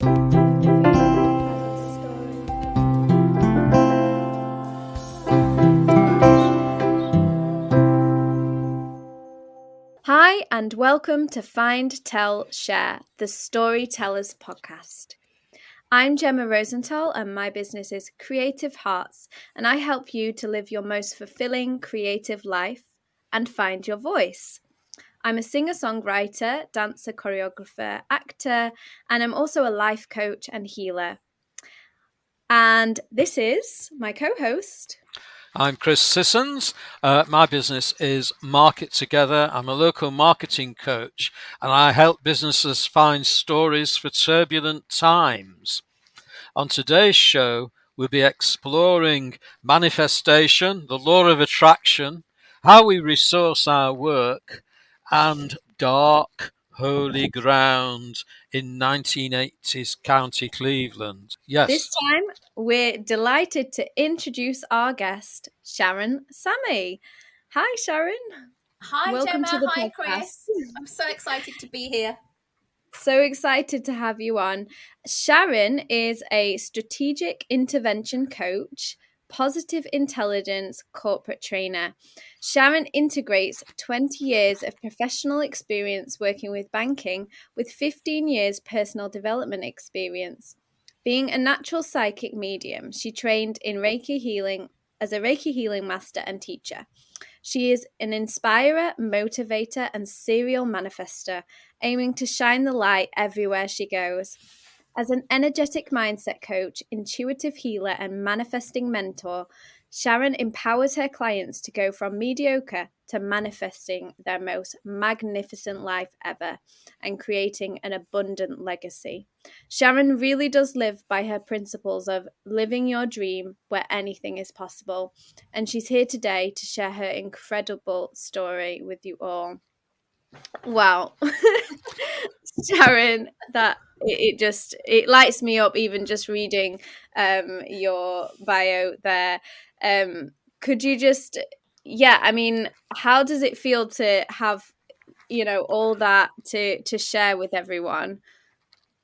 Hi, and welcome to Find, Tell, Share, the Storytellers podcast. I'm Jemma Rosenthal, and my business is Creative Hearts, and I help you to live your most fulfilling creative life and find your voice. I'm a singer-songwriter, dancer, choreographer, actor, and I'm also a life coach and healer. And this is my co-host. I'm Chris Sissons. My business is Market Together. I'm a local marketing coach and I help businesses find stories for turbulent times. On today's show, we'll be exploring manifestation, the law of attraction, how we resource our work, and dark holy ground in 1980s County Cleveland. Yes. This time, we're delighted to introduce our guest, Sharan Sammi. Hi, Sharan. Hi, Welcome Jemma. to the Hi, podcast. Chris. I'm so excited to be here. So excited to have you on. Sharan is a strategic intervention coach, positive intelligence corporate trainer. Sharan integrates 20 years of professional experience working with banking with 15 years personal development experience. Being a natural psychic medium, she trained in Reiki healing as a Reiki healing master and teacher. She is an inspirer, motivator, and serial manifestor, aiming to shine the light everywhere she goes. As an energetic mindset coach, intuitive healer, and manifesting mentor, Sharan empowers her clients to go from mediocre to manifesting their most magnificent life ever and creating an abundant legacy. Sharan really does live by her principles of living your dream where anything is possible. And she's here today to share her incredible story with you all. Wow. Sharan, that it lights me up even just reading your bio there. Could you just how does it feel to have all that to share with everyone?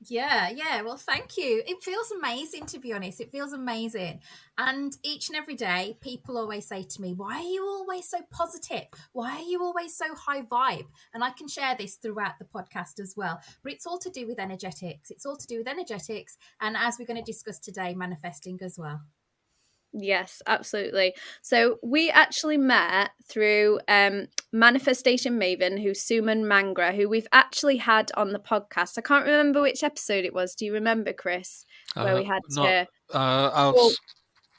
Yeah. Well, thank you. It feels amazing, to be honest. It feels amazing. And each and every day, people always say to me, why are you always so positive? Why are you always so high vibe? And I can share this throughout the podcast as well. But it's all to do with energetics. And as we're going to discuss today, manifesting as well. Yes, absolutely. So we actually met through Manifestation Maven, who's Suman Mangra, who we've actually had on the podcast. I can't remember which episode it was. Do you remember, Chris, where we had her?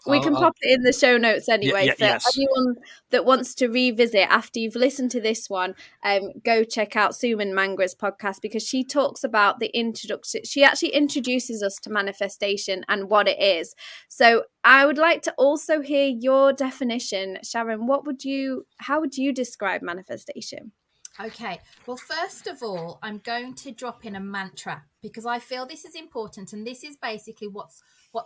We can pop it in the show notes anyway. For anyone that wants to revisit after you've listened to this one, go check out Suman Mangra's podcast because she talks about the introduction. She actually introduces us to manifestation and what it is. So I would like to also hear your definition. Sharan, how would you describe manifestation? Okay, well, first of all, I'm going to drop in a mantra because I feel this is important. And this is basically what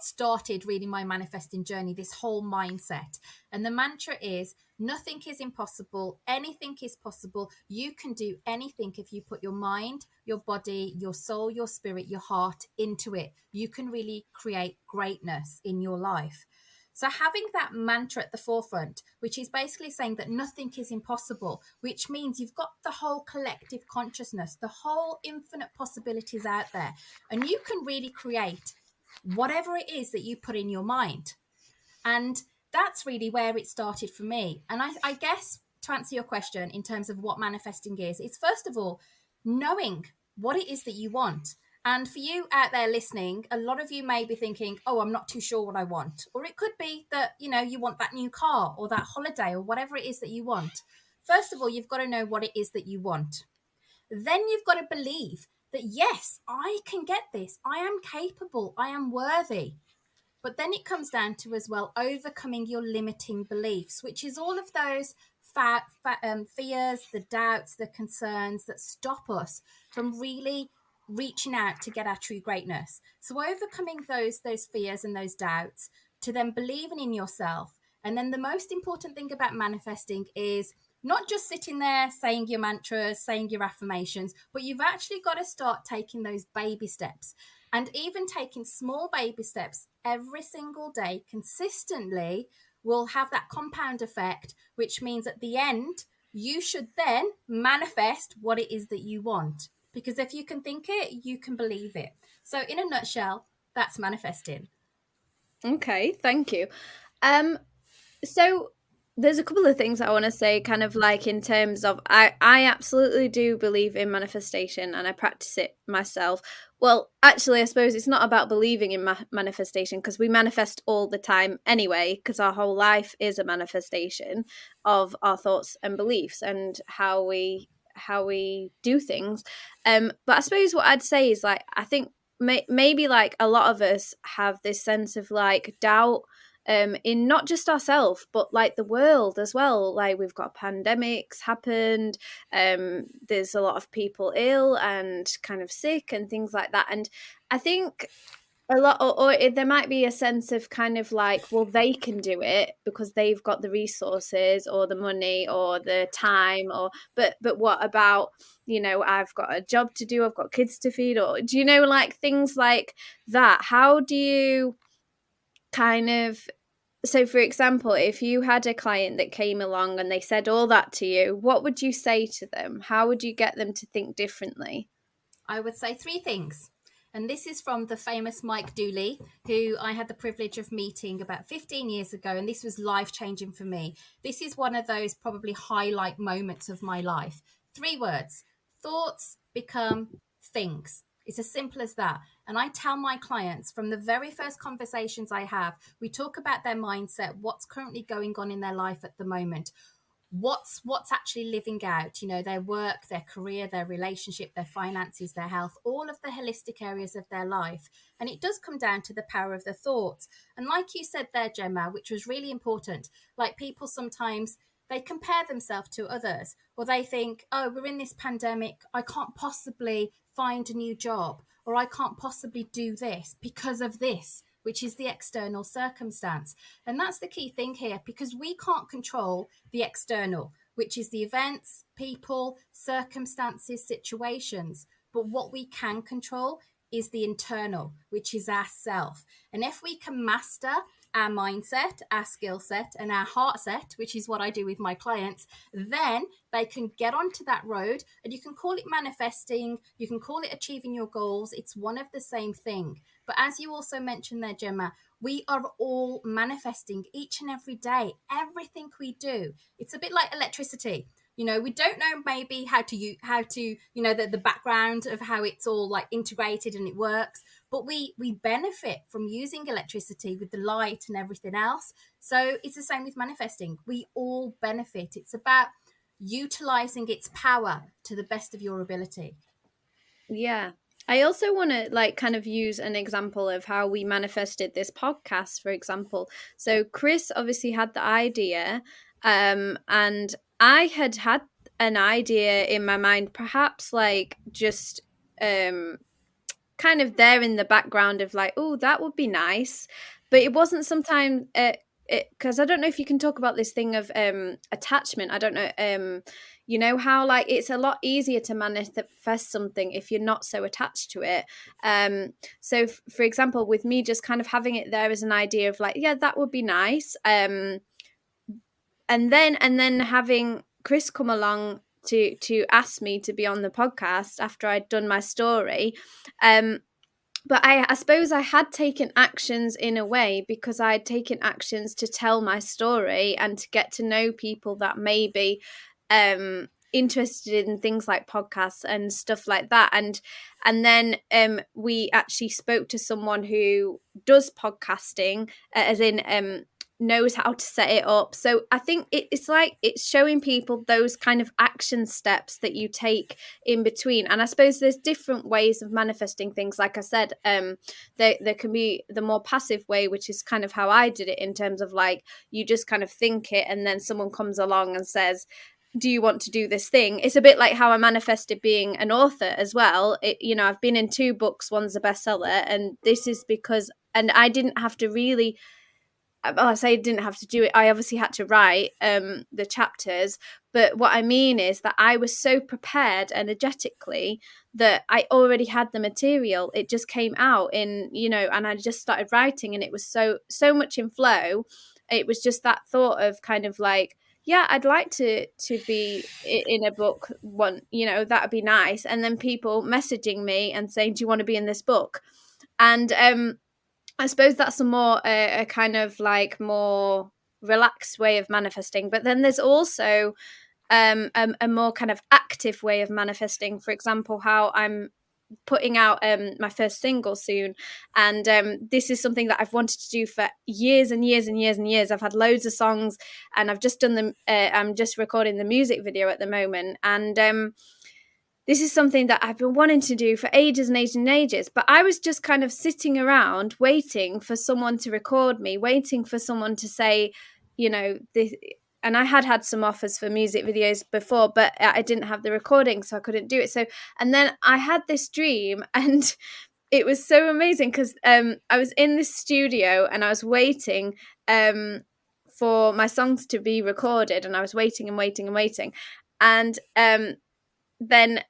started really my manifesting journey, this whole mindset. And the mantra is nothing is impossible. Anything is possible. You can do anything if you put your mind, your body, your soul, your spirit, your heart into it. You can really create greatness in your life. So having that mantra at the forefront, which is basically saying that nothing is impossible, which means you've got the whole collective consciousness, the whole infinite possibilities out there, and you can really create whatever it is that you put in your mind. And that's really where it started for me. And I guess to answer your question in terms of what manifesting is, it's first of all knowing what it is that you want. And for you out there listening, a lot of you may be thinking, oh, I'm not too sure what I want. Or it could be that, you want that new car or that holiday or whatever it is that you want. First of all, you've got to know what it is that you want. Then you've got to believe that, yes, I can get this. I am capable. I am worthy. But then it comes down to as well overcoming your limiting beliefs, which is all of those fears, the doubts, the concerns that stop us from really reaching out to get our true greatness. So overcoming those fears and those doubts to then believing in yourself. And then the most important thing about manifesting is not just sitting there saying your mantras, saying your affirmations, but you've actually got to start taking those baby steps. And even taking small baby steps every single day consistently will have that compound effect, which means at the end, you should then manifest what it is that you want. Because if you can think it, you can believe it. So, in a nutshell, that's manifesting. Okay, thank you. So there's a couple of things I want to say, kind of like in terms of I absolutely do believe in manifestation and I practice it myself. Well, actually, I suppose it's not about believing in manifestation, because we manifest all the time anyway, because our whole life is a manifestation of our thoughts and beliefs and how we do things. But I suppose what I'd say is, like, I think maybe like a lot of us have this sense of like doubt in not just ourselves but like the world as well. Like, we've got pandemics happened, there's a lot of people ill and kind of sick and things like that, and I think a lot, or there might be a sense of kind of like, well, they can do it because they've got the resources or the money or the time, or but what about, I've got a job to do, I've got kids to feed, or do like things like that. How do you kind of, so for example, if you had a client that came along and they said all that to you, what would you say to them? How would you get them to think differently? I would say three things. And this is from the famous Mike Dooley, who I had the privilege of meeting about 15 years ago. And this was life changing for me. This is one of those probably highlight moments of my life. Three words: thoughts become things. It's as simple as that. And I tell my clients from the very first conversations I have, we talk about their mindset, what's currently going on in their life at the moment, what's actually living out, their work, their career, their relationship, their finances, their health, all of the holistic areas of their life. And it does come down to the power of the thoughts. And like you said there, Gemma, which was really important, like, people sometimes they compare themselves to others, or they think, oh, we're in this pandemic, I can't possibly find a new job, or I can't possibly do this because of this, which is the external circumstance. And that's the key thing here, because we can't control the external, which is the events, people, circumstances, situations. But what we can control is the internal, which is our self. And if we can master our mindset, our skill set, and our heart set, which is what I do with my clients, then they can get onto that road. And you can call it manifesting, you can call it achieving your goals. It's one of the same thing. But as you also mentioned there, Gemma, we are all manifesting each and every day. Everything we do, it's a bit like electricity. We don't know maybe how to the background of how it's all like integrated and it works, but we benefit from using electricity with the light and everything else. So it's the same with manifesting. We all benefit. It's about utilizing its power to the best of your ability. Yeah. I also want to like kind of use an example of how we manifested this podcast, for example. So Chris obviously had the idea, and I had an idea in my mind, perhaps like just kind of there in the background of like, oh, that would be nice. But it wasn't sometimes, because I don't know if you can talk about this thing of attachment. I don't know, how like it's a lot easier to manifest something if you're not so attached to it. So for example, with me just kind of having it there as an idea of like, yeah, that would be nice. And then having Chris come along to ask me to be on the podcast after I'd done my story. But I suppose I had taken actions in a way, because I had taken actions to tell my story and to get to know people that may be interested in things like podcasts and stuff like that. And then we actually spoke to someone who does podcasting, as in knows how to set it up. So I think it's like it's showing people those kind of action steps that you take in between. And I suppose there's different ways of manifesting things. Like I said, there can be the more passive way, which is kind of how I did it, in terms of like you just kind of think it and then someone comes along and says, do you want to do this thing? It's a bit like how I manifested being an author as well. I've been in 2 books, one's a bestseller, and this is because, and I didn't have to really I say I didn't have to do it. I obviously had to write the chapters, but what I mean is that I was so prepared energetically that I already had the material. It just came out in, and I just started writing, and it was so much in flow. It was just that thought of kind of like, yeah, I'd like to be in a book one, that would be nice. And then people messaging me and saying, do you want to be in this book? And I suppose that's a kind of like more relaxed way of manifesting. But then there's also a more kind of active way of manifesting. For example, how I'm putting out my first single soon, and this is something that I've wanted to do for years and years and years and years. I've had loads of songs, and I've just done them. I'm just recording the music video at the moment, and this is something that I've been wanting to do for ages and ages and ages, but I was just kind of sitting around waiting for someone to record me, waiting for someone to say, this. And I had some offers for music videos before, but I didn't have the recording, so I couldn't do it. So, and then I had this dream, and it was so amazing because I was in this studio and I was waiting for my songs to be recorded, and I was waiting and waiting and waiting. And then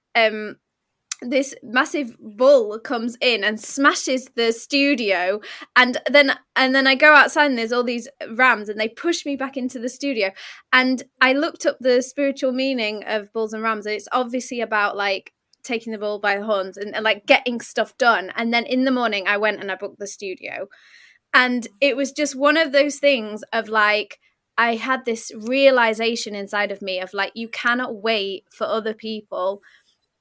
this massive bull comes in and smashes the studio, and then I go outside and there's all these rams and they push me back into the studio. And I looked up the spiritual meaning of bulls and rams, and it's obviously about like taking the bull by the horns and like getting stuff done. And then in the morning I went and I booked the studio, and it was just one of those things of like, I had this realization inside of me of like, you cannot wait for other people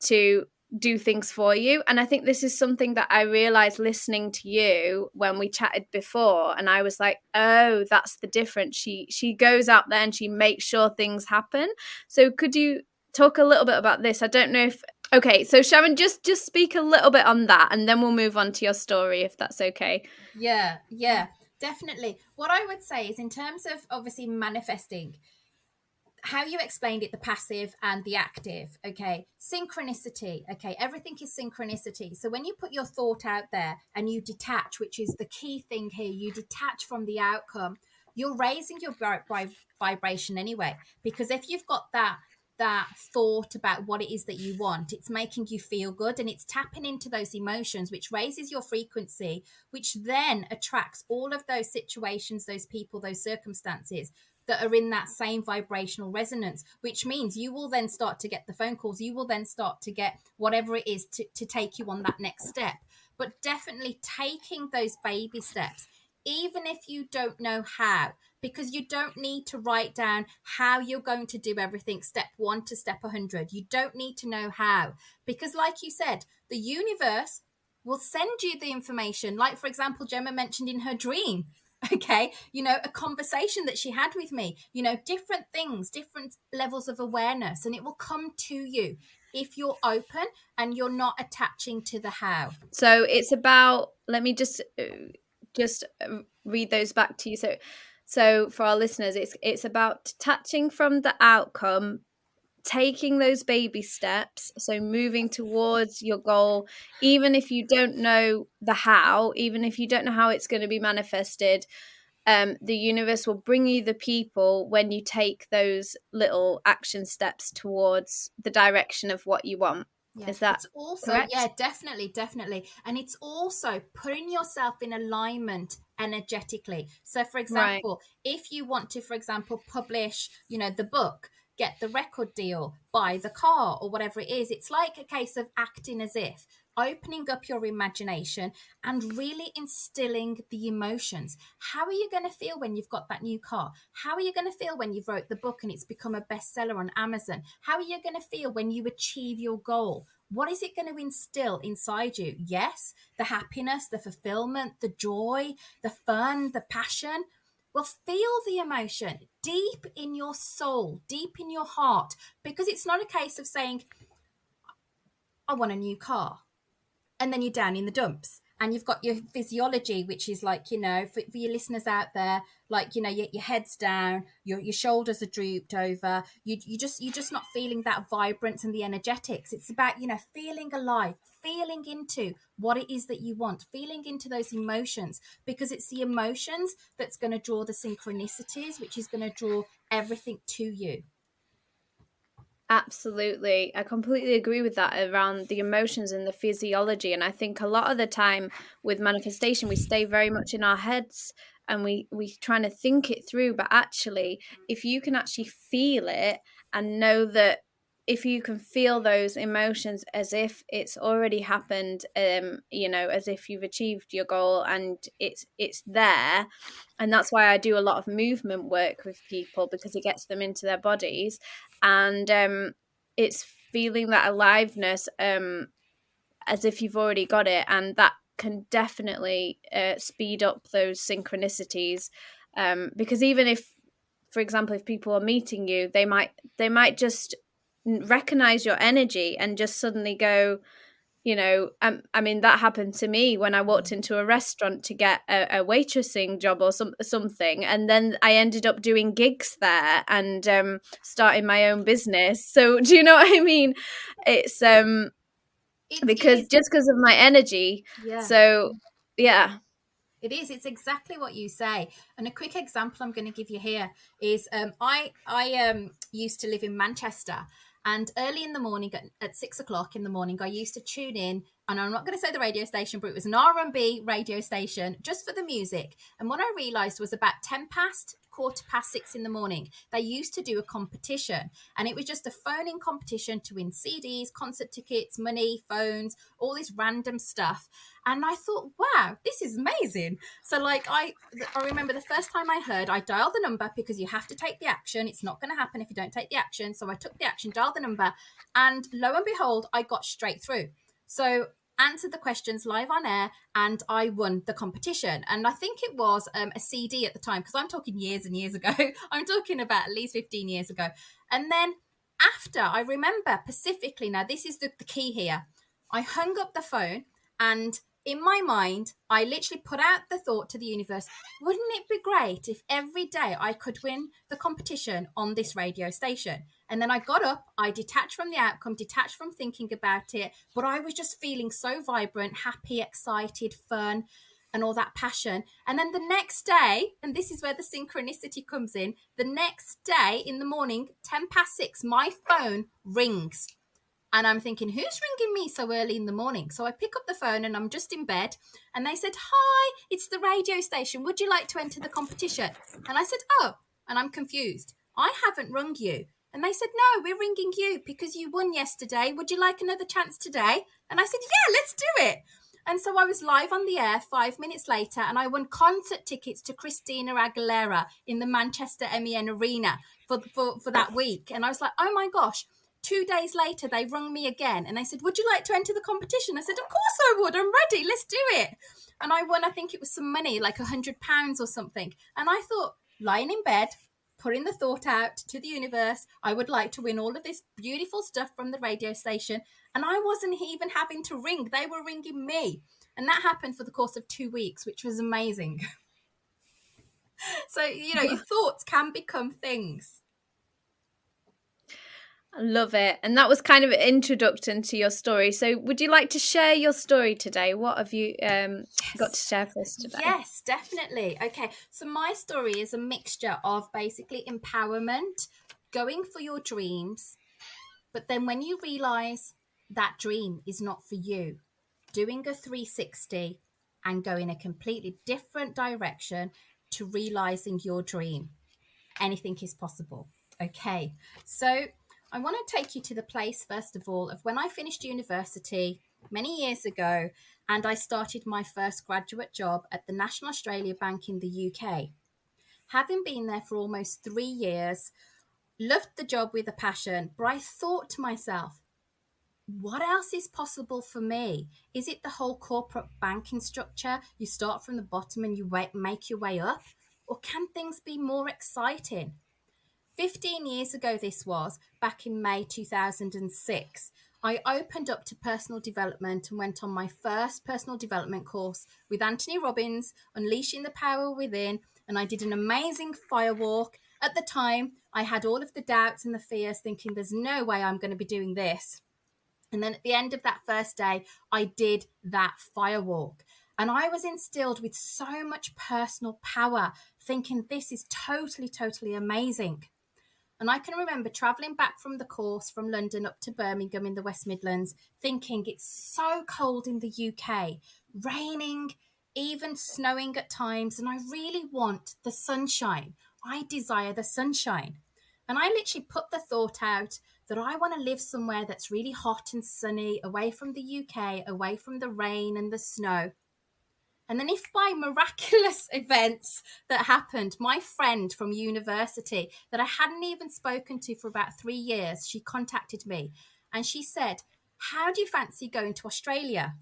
to do things for you. And I think this is something that I realized listening to you when we chatted before, and I was like, oh, that's the difference. She goes out there and she makes sure things happen. So could you talk a little bit about this? I don't know if okay, so Sharon, just speak a little bit on that, and then we'll move on to your story, if that's okay. Yeah, definitely. What I would say is, in terms of obviously manifesting, how you explained it, the passive and the active, okay, synchronicity, okay, everything is synchronicity. So when you put your thought out there and you detach, which is the key thing here, you detach from the outcome, you're raising your vibration anyway. Because if you've got that thought about what it is that you want, it's making you feel good, and it's tapping into those emotions, which raises your frequency, which then attracts all of those situations, those people, those circumstances that are in that same vibrational resonance, which means you will then start to get the phone calls, you will then start to get whatever it is to take you on that next step. But definitely taking those baby steps, even if you don't know how, because you don't need to write down how you're going to do everything, step 1 to step 100. You don't need to know how, because like you said, the universe will send you the information. Like, for example, Jemma mentioned in her dream, okay, a conversation that she had with me, different things, different levels of awareness, and it will come to you if you're open and you're not attaching to the how. So it's about, let me just read those back to you. So for our listeners, it's about detaching from the outcome, taking those baby steps, so moving towards your goal, even if you don't know the how, even if you don't know how it's going to be manifested. The universe will bring you the people when you take those little action steps towards the direction of what you want. Yeah. Is that it's also correct? Yeah, definitely. And it's also putting yourself in alignment energetically. So for example, if you want to, for example, publish, the book, get the record deal, buy the car, or whatever it is, it's like a case of acting as if, opening up your imagination and really instilling the emotions. How are you going to feel when you've got that new car? How are you going to feel when you've wrote the book and it's become a bestseller on Amazon? How are you going to feel when you achieve your goal? What is it going to instill inside you? Yes, the happiness, the fulfillment, the joy, the fun, the passion. Well, feel the emotion deep in your soul, deep in your heart, because it's not a case of saying, I want a new car, and then you're down in the dumps. and you've got your physiology, which is like, you know, for your listeners out there, like, you know, your head's down, your shoulders are drooped over, you're just not feeling that vibrance and the energetics. It's about, you know, feeling alive, feeling into what it is that you want, feeling into those emotions, because it's the emotions that's going to draw the synchronicities, which is going to draw everything to you. Absolutely. I completely agree with that around the emotions and the physiology. And I think a lot of the time with manifestation, we stay very much in our heads and we trying to think it through. But actually, if you can actually feel it and know that, if you can feel those emotions as if it's already happened, you know, as if you've achieved your goal and it's there. And that's why I do a lot of movement work with people, because it gets them into their bodies. And it's feeling that aliveness, as if you've already got it, and that can definitely speed up those synchronicities, because even if, for example, if people are meeting you, they might just recognize your energy and just suddenly go, you know, I mean, that happened to me when I walked into a restaurant to get a waitressing job or something, and then I ended up doing gigs there and starting my own business. So do you know what I mean? It's because just because of my energy. Yeah. So yeah. It is. It's exactly what you say. And a quick example I'm going to give you here is I used to live in Manchester, and early in the morning at 6 o'clock in the morning, I used to tune in. And I'm not going to say the radio station, but it was an R&B radio station just for the music. And what I realised was about 6:15 in the morning, they used to do a competition, and it was just a phone-in competition to win CDs, concert tickets, money, phones, all this random stuff. And I thought, wow, this is amazing. So like I remember the first time I heard, I dialed the number, because you have to take the action. It's not going to happen if you don't take the action. So I took the action, dialed the number, and lo and behold, I got straight through. So answered the questions live on air, and I won the competition. And I think it was a CD at the time, because I'm talking years and years ago. I'm talking about at least 15 years ago. And then after, I remember specifically, now this is the key here, I hung up the phone, and in my mind, I literally put out the thought to the universe, wouldn't it be great if every day I could win the competition on this radio station? And then I got up, I detached from the outcome, detached from thinking about it, but I was just feeling so vibrant, happy, excited, fun, and all that passion. And then the next day, and this is where the synchronicity comes in, the next day in the morning, 6:10, my phone rings. And I'm thinking, who's ringing me so early in the morning? So I pick up the phone, and I'm just in bed. And they said, hi, it's the radio station. Would you like to enter the competition? And I said, oh, and I'm confused. I haven't rung you. And they said, no, we're ringing you because you won yesterday. Would you like another chance today? And I said, yeah, let's do it. And so I was live on the air 5 minutes later, and I won concert tickets to Christina Aguilera in the Manchester MEN Arena for that week. And I was like, oh my gosh. 2 days later, they rung me again, and they said, would you like to enter the competition? I said, of course I would. I'm ready. Let's do it. And I won, I think it was some money, like £100 or something. And I thought, lying in bed, putting the thought out to the universe, I would like to win all of this beautiful stuff from the radio station. And I wasn't even having to ring. They were ringing me. And that happened for the course of 2 weeks, which was amazing. So, you know, your thoughts can become things. I love it. And that was kind of an introduction to your story. So would you like to share your story today? What have you got to share for us today? Yes, definitely. Okay. So my story is a mixture of basically empowerment, going for your dreams, but then when you realize that dream is not for you, doing a 360 and going a completely different direction to realizing your dream. Anything is possible. Okay. So I want to take you to the place, first of all, of when I finished university many years ago, and I started my first graduate job at the National Australia Bank in the UK. Having been there for almost 3 years, loved the job with a passion, but I thought to myself, what else is possible for me? Is it the whole corporate banking structure? You start from the bottom and you make your way up? Or can things be more exciting? 15 years ago, this was back in May 2006. I opened up to personal development and went on my first personal development course with Anthony Robbins, Unleashing the Power Within, and I did an amazing fire walk. At the time, I had all of the doubts and the fears, thinking there's no way I'm going to be doing this. And then at the end of that first day, I did that fire walk. And I was instilled with so much personal power, thinking this is totally, totally amazing. And I can remember traveling back from the course from London up to Birmingham in the West Midlands, thinking it's so cold in the UK, raining, even snowing at times. And I really want the sunshine. I desire the sunshine. And I literally put the thought out that I want to live somewhere that's really hot and sunny, away from the UK, away from the rain and the snow. And then, if by miraculous events that happened, my friend from university that I hadn't even spoken to for about 3 years, she contacted me and she said, "How do you fancy going to Australia?"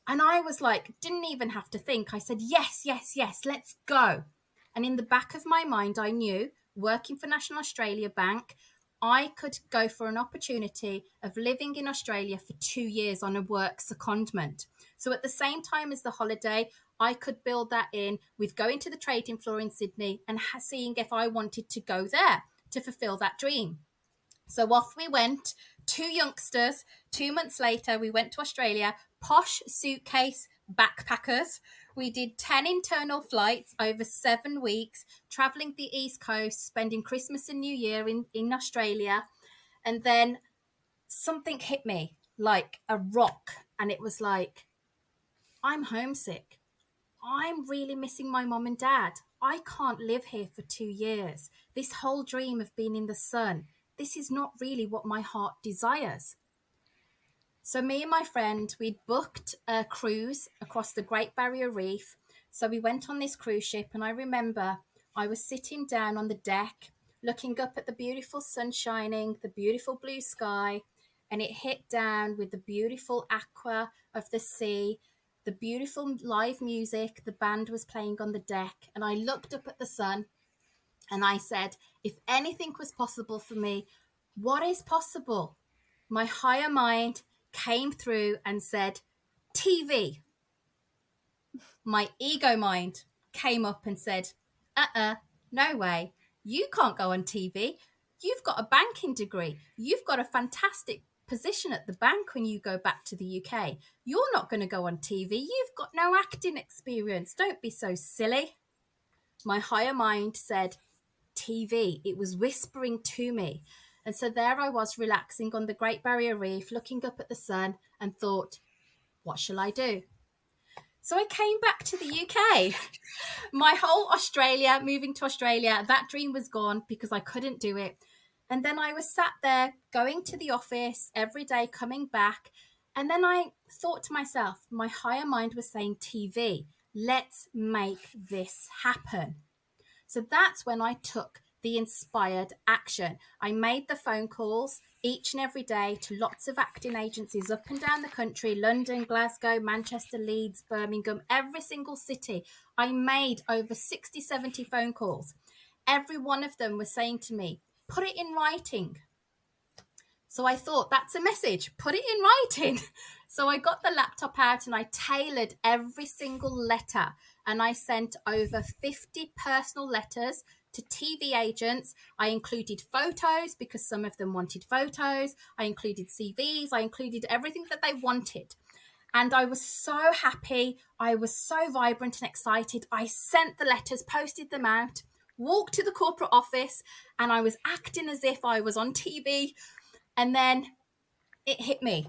And I was like, didn't even have to think. I said, yes, yes, yes, let's go. And in the back of my mind, I knew, working for National Australia Bank, I could go for an opportunity of living in Australia for 2 years on a work secondment. So at the same time as the holiday, I could build that in with going to the trading floor in Sydney and seeing if I wanted to go there to fulfill that dream. So off we went, two youngsters. 2 months later, we went to Australia, posh suitcase backpackers. We did 10 internal flights over 7 weeks, traveling the East Coast, spending Christmas and New Year in Australia. And then something hit me like a rock. And it was like, I'm homesick. I'm really missing my mom and dad. I can't live here for 2 years. This whole dream of being in the sun, this is not really what my heart desires. So me and my friend, we'd booked a cruise across the Great Barrier Reef. So we went on this cruise ship, and I remember I was sitting down on the deck, looking up at the beautiful sun shining, the beautiful blue sky, and it hit down with the beautiful aqua of the sea, the beautiful live music the band was playing on the deck. And I looked up at the sun and I said, if anything was possible for me, what is possible? My higher mind came through and said, TV. My ego mind came up and said, no way. You can't go on TV. You've got a banking degree. You've got a fantastic position at the bank when you go back to the UK. You're not going to go on TV. You've got no acting experience. Don't be so silly. My higher mind said, TV. It was whispering to me. And so there I was, relaxing on the Great Barrier Reef, looking up at the sun, and thought, what shall I do? So I came back to the UK. My whole Australia, moving to Australia, that dream was gone because I couldn't do it. And then I was sat there going to the office every day, coming back. And then I thought to myself, my higher mind was saying, TV, let's make this happen. So that's when I took the inspired action. I made the phone calls each and every day to lots of acting agencies up and down the country, London, Glasgow, Manchester, Leeds, Birmingham, every single city. I made over 60, 70 phone calls. Every one of them was saying to me, put it in writing. So I thought, that's a message, put it in writing. So I got the laptop out and I tailored every single letter, and I sent over 50 personal letters to TV agents. I included photos because some of them wanted photos. I included CVs. I included everything that they wanted. And I was so happy. I was so vibrant and excited. I sent the letters, posted them out, walked to the corporate office, and I was acting as if I was on TV. And then it hit me.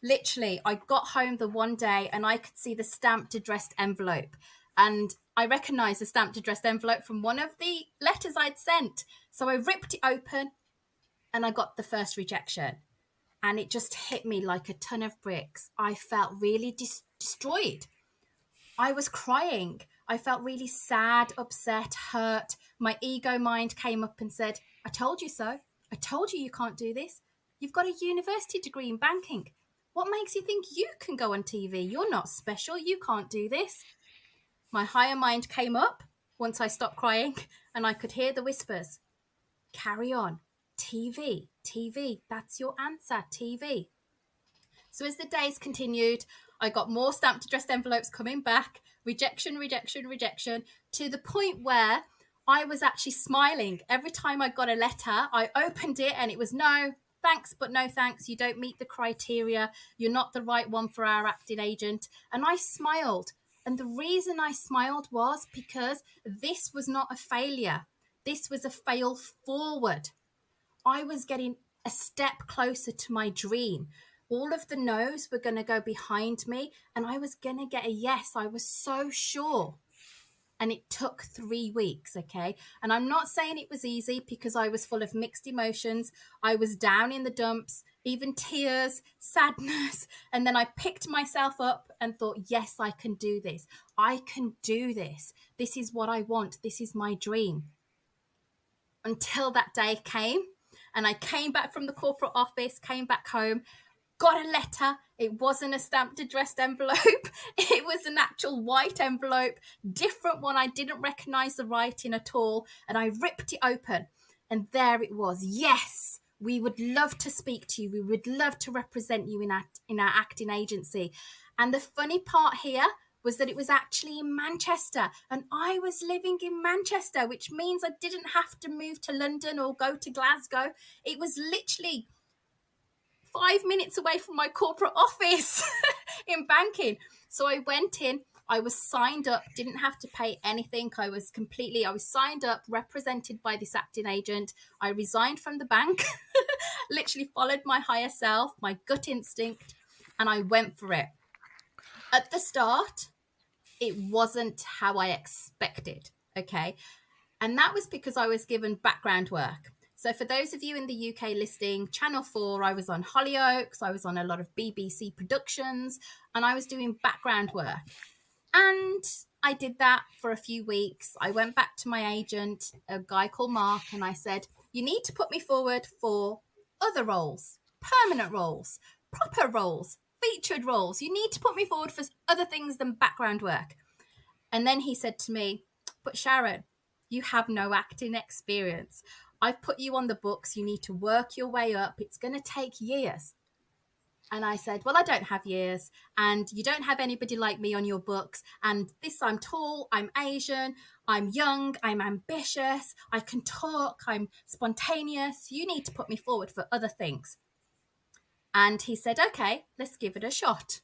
Literally, I got home the one day and I could see the stamped addressed envelope. And I recognized the stamped addressed envelope from one of the letters I'd sent. So I ripped it open and I got the first rejection. And it just hit me like a ton of bricks. I felt really destroyed. I was crying. I felt really sad, upset, hurt. My ego mind came up and said, I told you so. I told you can't do this. You've got a university degree in banking. What makes you think you can go on TV? You're not special. You can't do this. My higher mind came up once I stopped crying, and I could hear the whispers. Carry on. TV, TV, that's your answer, TV. So as the days continued, I got more stamped addressed envelopes coming back, rejection, to the point where I was actually smiling. Every time I got a letter, I opened it and it was no, thanks, but no thanks. You don't meet the criteria. You're not the right one for our acting agent. And I smiled. And the reason I smiled was because this was not a failure. This was a fail forward. I was getting a step closer to my dream. All of the no's were going to go behind me and I was going to get a yes. I was so sure. And it took 3 weeks, okay? And I'm not saying it was easy because I was full of mixed emotions. I was down in the dumps, even tears, sadness. And then I picked myself up and thought, yes, I can do this. I can do this. This is what I want. This is my dream. Until that day came and I came back from the corporate office, came back home, got a letter. It wasn't a stamped addressed envelope. It was an actual white envelope, different one. I didn't recognize the writing at all. And I ripped it open and there it was. Yes, we would love to speak to you. We would love to represent you in our acting agency. And the funny part here was that it was actually in Manchester and I was living in Manchester, which means I didn't have to move to London or go to Glasgow. It was literally 5 minutes away from my corporate office in banking. So I went in, I was signed up, didn't have to pay anything. I was signed up, represented by this acting agent. I resigned from the bank, literally followed my higher self, my gut instinct, and I went for it. At the start, it wasn't how I expected, okay? And that was because I was given background work. So for those of you in the UK listening, Channel 4, I was on Hollyoaks, I was on a lot of BBC productions, and I was doing background work. And I did that for a few weeks. I went back to my agent, a guy called Mark, and I said, you need to put me forward for other roles, permanent roles, proper roles, featured roles. You need to put me forward for other things than background work. And then he said to me, but Sharan, you have no acting experience. I've put you on the books. You need to work your way up. It's going to take years. And I said, well, I don't have years and you don't have anybody like me on your books. And this, I'm tall, I'm Asian, I'm young, I'm ambitious, I can talk, I'm spontaneous. You need to put me forward for other things. And he said, okay, let's give it a shot.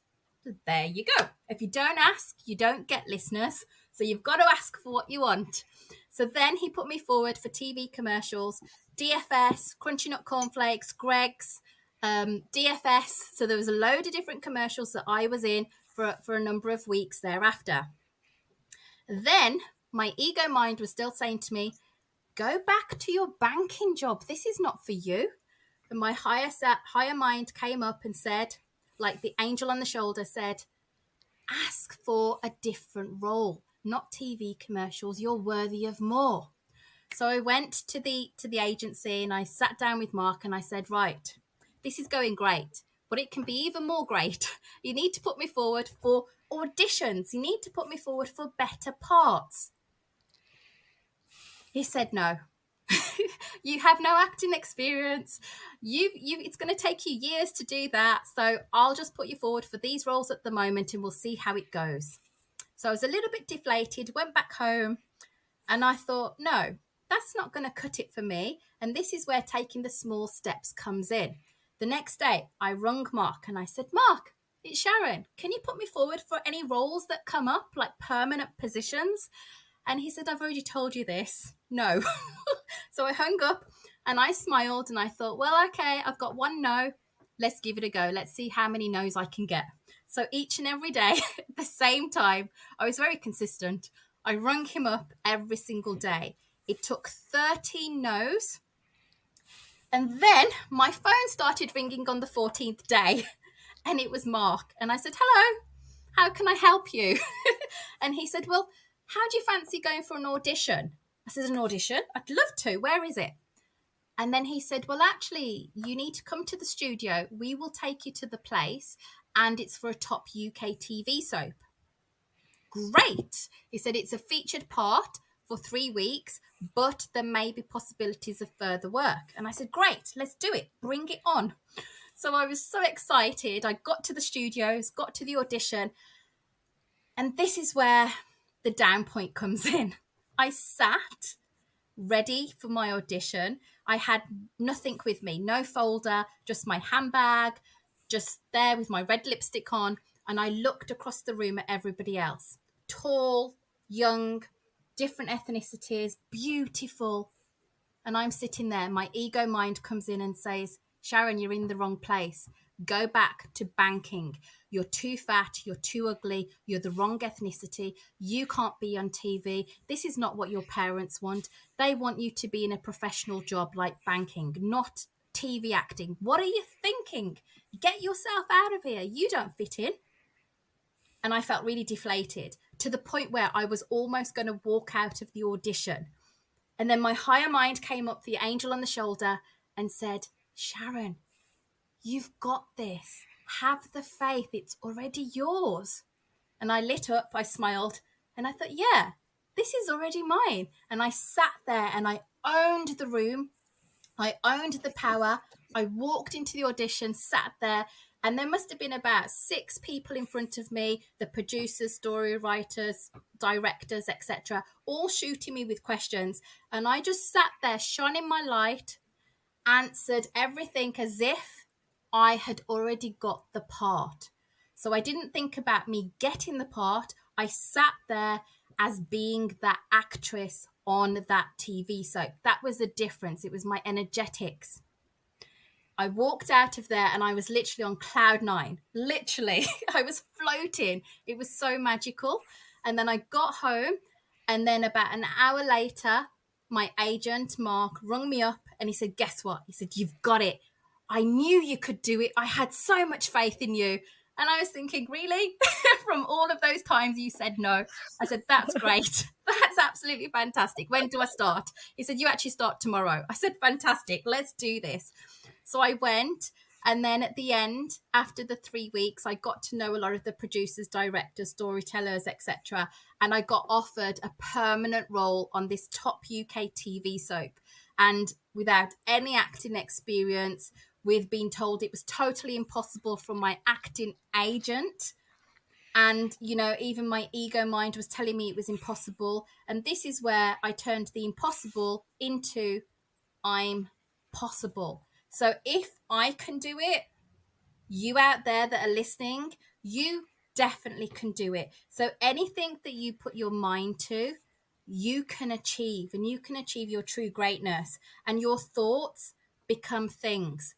There you go. If you don't ask, you don't get, listeners. So you've got to ask for what you want. So then he put me forward for TV commercials, DFS, Crunchy Nut Cornflakes, Greg's, DFS. So there was a load of different commercials that I was in for a number of weeks thereafter. Then my ego mind was still saying to me, go back to your banking job. This is not for you. And my higher mind came up and said, like the angel on the shoulder said, ask for a different role, not TV commercials. You're worthy of more. So I went to the agency and I sat down with Mark and I said, right, this is going great, but it can be even more great. You need to put me forward for auditions. You need to put me forward for better parts. He said, no. You have no acting experience. It's going to take you years to do that. So I'll just put you forward for these roles at the moment and we'll see how it goes. So I was a little bit deflated, went back home and I thought, no, that's not going to cut it for me. And this is where taking the small steps comes in. The next day I rung Mark and I said, Mark, it's Sharan. Can you put me forward for any roles that come up, like permanent positions? And he said, I've already told you this. No. So I hung up and I smiled and I thought, well, okay, I've got one no. Let's give it a go. Let's see how many no's I can get. So each and every day at the same time, I was very consistent. I rung him up every single day. It took 13 no's. And then my phone started ringing on the 14th day and it was Mark. And I said, hello, how can I help you? And he said, well, how do you fancy going for an audition? I said, an audition? I'd love to. Where is it? And then he said, well, actually, you need to come to the studio. We will take you to the place and it's for a top UK TV soap. Great. He said, it's a featured part for 3 weeks, but there may be possibilities of further work. And I said, great, let's do it. Bring it on. So I was so excited. I got to the studios, got to the audition, and this is where the down point comes in. I sat ready for my audition. I had nothing with me, no folder, just my handbag, just there with my red lipstick on. And I looked across the room at everybody else. Tall, young, different ethnicities, beautiful. And I'm sitting there. My ego mind comes in and says, Sharan, you're in the wrong place. Go back to banking. You're too fat. You're too ugly. You're the wrong ethnicity. You can't be on TV. This is not what your parents want. They want you to be in a professional job like banking, not TV acting. What are you thinking? Get yourself out of here. You don't fit in. And I felt really deflated to the point where I was almost going to walk out of the audition. And then my higher mind came up, the angel on the shoulder, and said, Sharan, you've got this. Have the faith. It's already yours. And I lit up, I smiled, and I thought, yeah, this is already mine. And I sat there and I owned the room. I owned the power. I walked into the audition, sat there, and there must have been about 6 people in front of me, the producers, story writers, directors, etc., all shooting me with questions. And I just sat there, shining my light, answered everything as if I had already got the part. So I didn't think about me getting the part. I sat there as being that actress on that TV soap. That was the difference. It was my energetics. I walked out of there and I was literally on cloud 9. Literally, I was floating. It was so magical. And then I got home, and then about an hour later, my agent, Mark, rung me up and he said, guess what? He said, you've got it. I knew you could do it. I had so much faith in you. And I was thinking, really? From all of those times you said no. I said, that's great. That's absolutely fantastic. When do I start? He said, you actually start tomorrow. I said, fantastic. Let's do this. So I went, and then at the end, after the 3 weeks, I got to know a lot of the producers, directors, storytellers, etc. And I got offered a permanent role on this top UK TV soap. And without any acting experience, with being told it was totally impossible from my acting agent. And, you know, even my ego mind was telling me it was impossible. And this is where I turned the impossible into I'm possible. So if I can do it, you out there that are listening, you definitely can do it. So anything that you put your mind to, you can achieve, and you can achieve your true greatness, and your thoughts become things.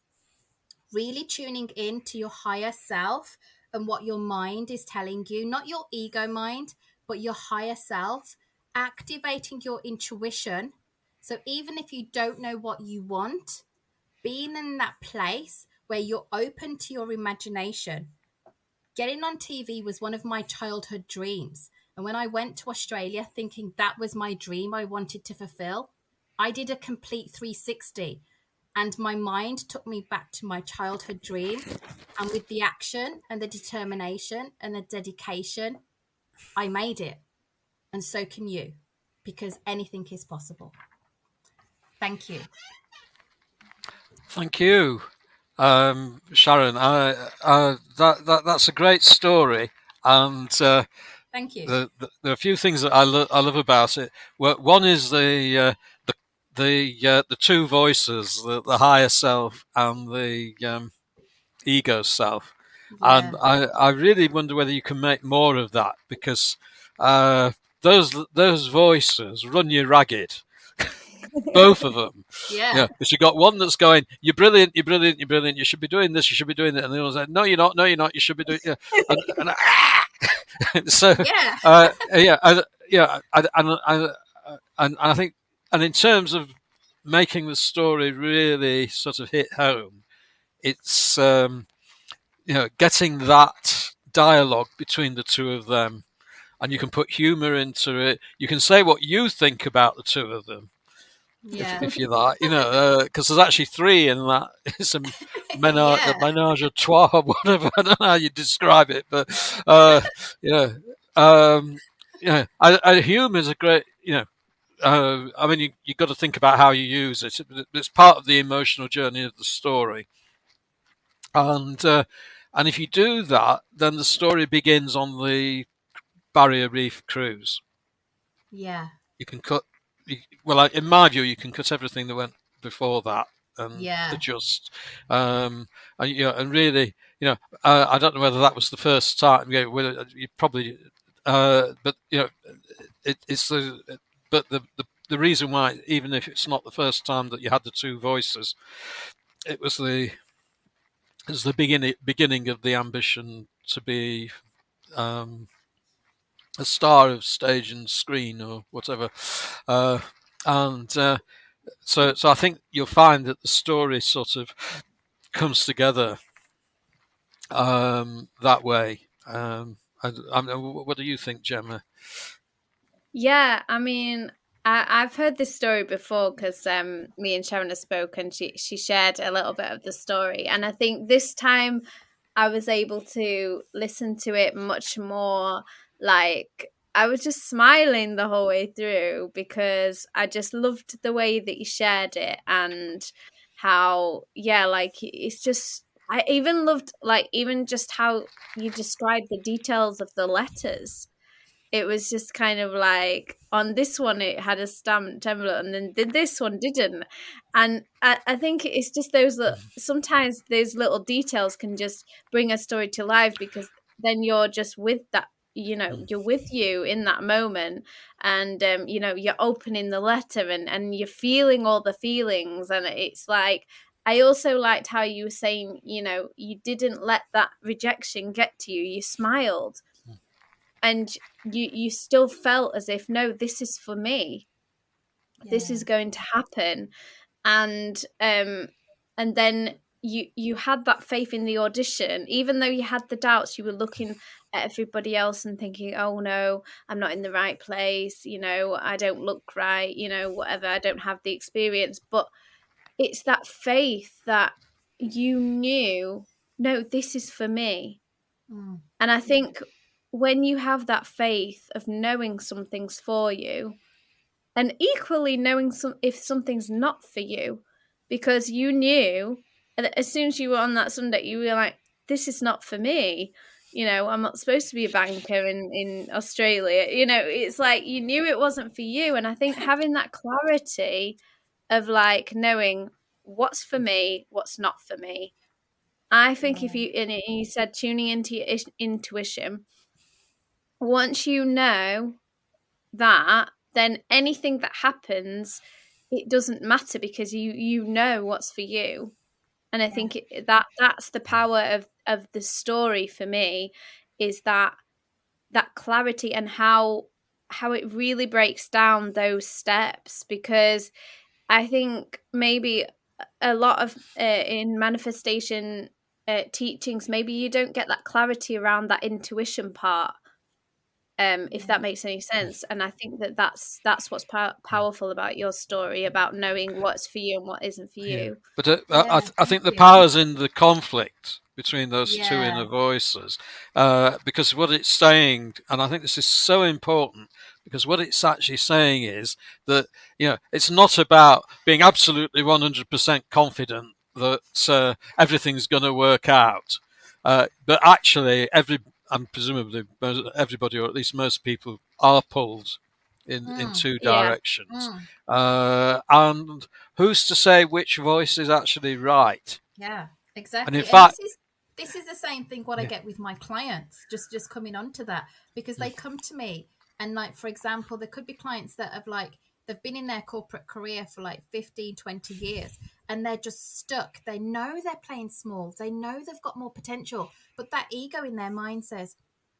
Really tuning in to your higher self and what your mind is telling you, not your ego mind, but your higher self, activating your intuition. So even if you don't know what you want, being in that place where you're open to your imagination. Getting on TV was one of my childhood dreams. And when I went to Australia thinking that was my dream I wanted to fulfill, I did a complete 360. And my mind took me back to my childhood dream. And with the action and the determination and the dedication, I made it. And so can you, because anything is possible. Thank you. Thank you, Sharan. That's a great story, and Thank you. there are a few things that I love about it. One is the two voices, the higher self and the ego self, Yeah. and I really wonder whether you can make more of that, because those voices run you ragged. Both of them. Yeah. Because you got one that's going, you're brilliant, you're brilliant, you're brilliant, you should be doing this, you should be doing that. And the other like, no, you're not, no, you're not, you should be doing it. So, Yeah. and I think, and in terms of making the story really sort of hit home, it's, getting that dialogue between the two of them, and you can put humor into it. You can say what you think about the two of them. Yeah. If you like, because there's actually 3 in that. It's a Yeah. menage a trois, or whatever. I don't know how you describe it, but humor is a great, I mean, you've got to think about how you use it. It's part of the emotional journey of the story. And if you do that, then the story begins on the Barrier Reef cruise. Yeah. You can cut, well, in my view, you can cut everything that went before that and Yeah. adjust. And really, I don't know whether that was the first time. You probably, but it's the, but the reason why, even if it's not the first time that you had the two voices, it was the beginning of the ambition to be a star of stage and screen or whatever, and so I think you'll find that the story sort of comes together that way. What do you think, Gemma? Yeah, I mean, I've heard this story before because me and Sharon have spoken. She shared a little bit of the story, and I think this time I was able to listen to it much more. Like, I was just smiling the whole way through because I just loved the way that you shared it, and how, yeah, like it's just, I even loved, like, even just how you described the details of the letters. It was just kind of like, on this one it had a stamped envelope, and then this one didn't. And I think it's just those sometimes those little details can just bring a story to life, because then you're just with that, you're with you in that moment. And you're opening the letter, and you're feeling all the feelings. And it's like, I also liked how you were saying, you didn't let that rejection get to you. You smiled, and you still felt as if, no, this is for me, this is going to happen. And then you had that faith in the audition, even though you had the doubts. You were looking at everybody else and thinking, oh no, I'm not in the right place, I don't look right, whatever, I don't have the experience. But it's that faith that you knew, no, this is for me. And I think when you have that faith of knowing something's for you, and equally knowing if something's not for you, because you knew, and as soon as you were on that Sunday, you were like, this is not for me. I'm not supposed to be a banker in Australia. It's like you knew it wasn't for you. And I think having that clarity of like knowing what's for me, what's not for me. I think if you, and you said tuning into your intuition, once you know that, then anything that happens, it doesn't matter, because you know what's for you. And I think that's the power of the story for me, is that clarity, and how it really breaks down those steps. Because I think maybe a lot of in manifestation teachings, maybe you don't get that clarity around that intuition part, if that makes any sense. And I think that's what's powerful about your story, about knowing what's for you and what isn't for you. But I think the you. power's in the conflict between those two Yeah. inner voices, because what it's saying, and I think this is so important, because what it's actually saying is that it's not about being absolutely 100% confident that everything's going to work out, but actually and presumably everybody, or at least most people, are pulled in two Yeah. directions, and who's to say which voice is actually right? Yeah, And in exactly. And fact, this is the same thing what I get with my clients, just coming on to that, because they come to me, and like, for example, there could be clients that have like, they've been in their corporate career for like 15, 20 years, and they're just stuck. They know they're playing small, they know they've got more potential, but that ego in their mind says,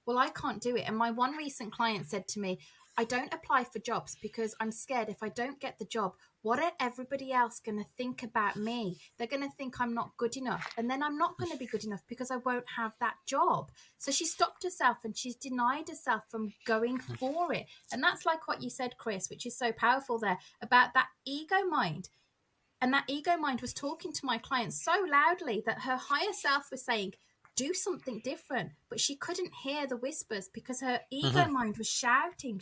well, I can't do it. And my one recent client said to me, I don't apply for jobs because I'm scared if I don't get the job, what are everybody else going to think about me? They're going to think I'm not good enough. And then I'm not going to be good enough because I won't have that job. So she stopped herself and she's denied herself from going for it. And that's like what you said, Chris, which is so powerful there, about that ego mind. And that ego mind was talking to my client so loudly that her higher self was saying, do something different. But she couldn't hear the whispers because her ego mind was shouting,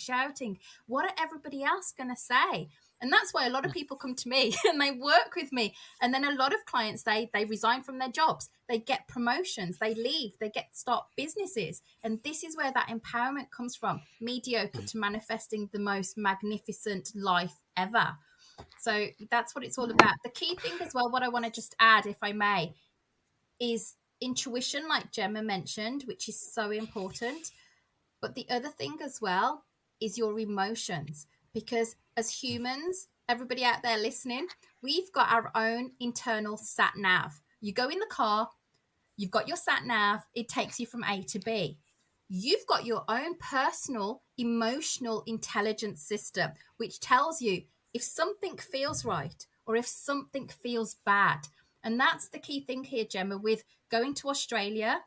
what are everybody else going to say? And that's why a lot of people come to me and they work with me. And then a lot of clients, they resign from their jobs, they get promotions, they leave, they get start businesses. And this is where that empowerment comes from. Mediocre to manifesting the most magnificent life ever. So that's what it's all about. The key thing as well, what I want to just add, if I may, is intuition, like Jemma mentioned, which is so important. But the other thing as well is your emotions, because as humans, everybody out there listening, we've got our own internal sat nav. You go in the car, you've got your sat nav, it takes you from A to B. You've got your own personal emotional intelligence system, which tells you if something feels right or if something feels bad. And that's the key thing here, Jemma, with going to Australia.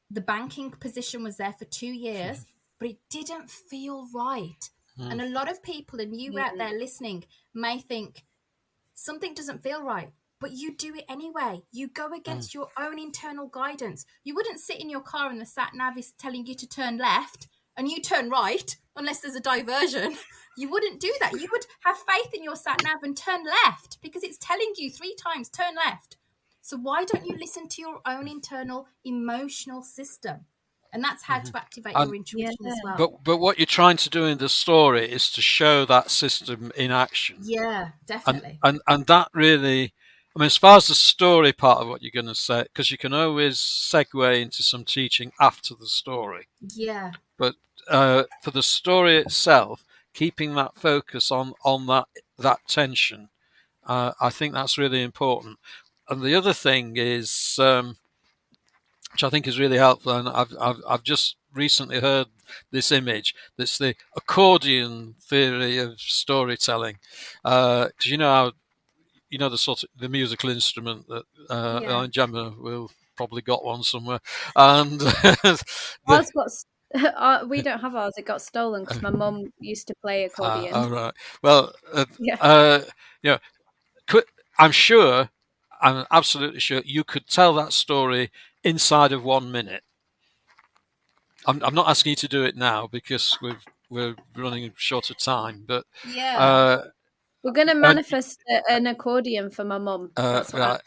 The banking position was there for 2 years, but it didn't feel right. And a lot of people, and you out there listening, may think something doesn't feel right, but you do it anyway. You go against your own internal guidance. You wouldn't sit in your car and the sat nav is telling you to turn left and you turn right unless there's a diversion. You wouldn't do that. You would have faith in your sat nav and turn left because it's telling you 3 times turn left. So why don't you listen to your own internal emotional system? And that's how to activate your intuition as well. But what you're trying to do in the story is to show that system in action. Yeah, definitely. And that really, I mean, as far as the story part of what you're going to say, because you can always segue into some teaching after the story. Yeah. But for the story itself, keeping that focus on that tension, I think that's really important. And the other thing is, which I think is really helpful, and I've just recently heard this image. That's the accordion theory of storytelling, because you know how the sort of the musical instrument that Jemma will probably got one somewhere, and Ours got we don't have ours. It got stolen because my mum used to play accordion. all right. Well, Yeah. you know, I'm sure, I'm absolutely sure you could tell that story inside of 1 minute. I'm not asking you to do it now because we're running short of time, but Yeah. We're going to manifest an accordion for my mum. That's what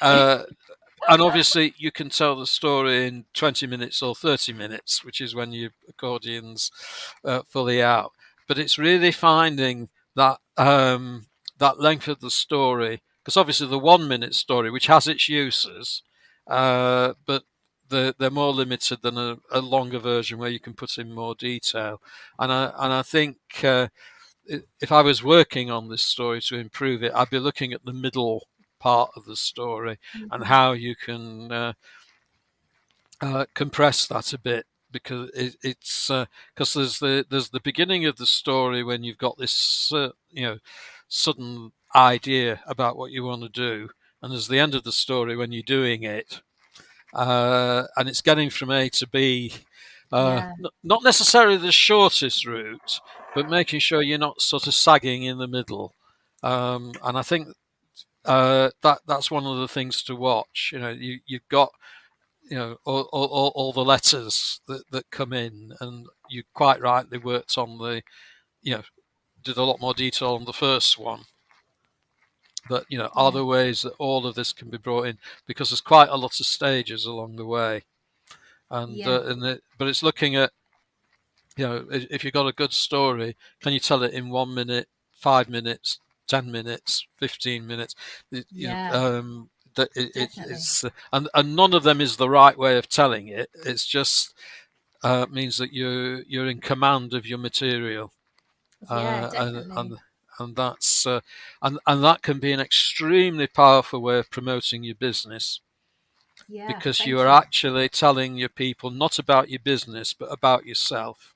and obviously you can tell the story in 20 minutes or 30 minutes, which is when your accordion's fully out. But it's really finding that that length of the story, because obviously the 1 minute story, which has its uses, but they're more limited than a longer version where you can put in more detail. And I think if I was working on this story to improve it, I'd be looking at the middle part of the story and how you can compress that a bit, because it's because there's the beginning of the story when you've got this sudden idea about what you want to do, and there's the end of the story when you're doing it, and it's getting from A to B. Not necessarily the shortest route, but making sure you're not sort of sagging in the middle. And I think that's one of the things to watch. You've got all the letters that come in, and you quite rightly worked on did a lot more detail on the first one. But are there ways that all of this can be brought in, because there's quite a lot of stages along the way, and but it's looking at if you've got a good story, can you tell it in 1 minute, 5 minutes, 10 minutes, 15 minutes? It's and none of them is the right way of telling it. It's just means that you're in command of your material, and that's and that can be an extremely powerful way of promoting your business, because you are actually telling your people not about your business but about yourself.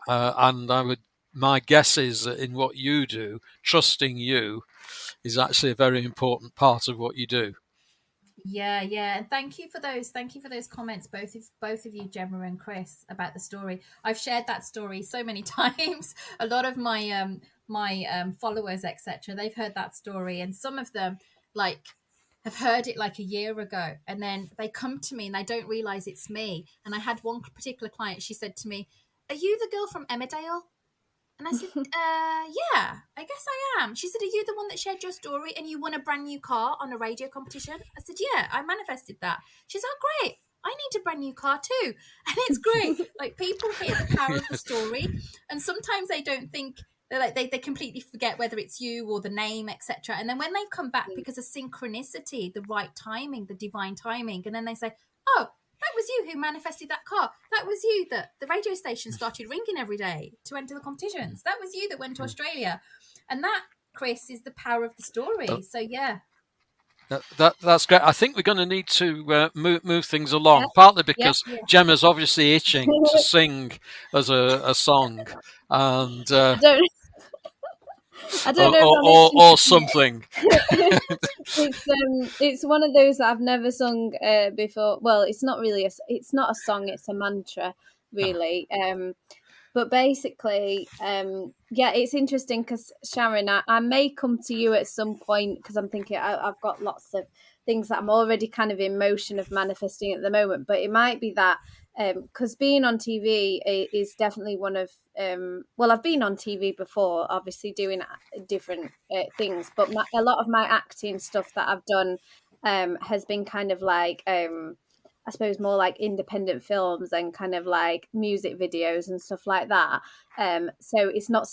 And my guess is that in what you do, trusting you is actually a very important part of what you do. And thank you for those comments, both of you, Gemma and Chris, about the story. I've shared that story so many times. A lot of my followers, etc., they've heard that story, and some of them have heard it like a year ago, and then they come to me and they don't realize it's me. And I had one particular client, she said to me, "Are you the girl from Emmerdale?" And I said, yeah, I guess I am. She said, "Are you the one that shared your story and you won a brand new car on a radio competition?" I said, "Yeah, I manifested that." She's like, "Oh, great. I need a brand new car too." And it's great. Like, people hear the power of the story, and sometimes they don't think, they're like, they completely forget whether it's you or the name, etc. And then when they come back, because of synchronicity, the right timing, the divine timing, and then they say, "Oh, that was you who manifested that car. That was you that the radio station started ringing every day to enter the competitions. That was you that went to Australia." And that, Chris, is the power of the story. So yeah. That's great. I think we're going to need to move things along, partly because Gemma's obviously itching to sing as a song, and I don't know if I'm or something. It's one of those that I've never sung before. Well, it's not really it's not a song, it's a mantra, really. But basically, yeah, it's interesting because Sharon, I may come to you at some point, because I'm thinking I've got lots of things that I'm already kind of in motion of manifesting at the moment. But it might be that because being on TV is definitely one of well, I've been on TV before, obviously doing different things, but a lot of my acting stuff that I've done has been kind of like I suppose more like independent films and kind of like music videos and stuff like that. So it's not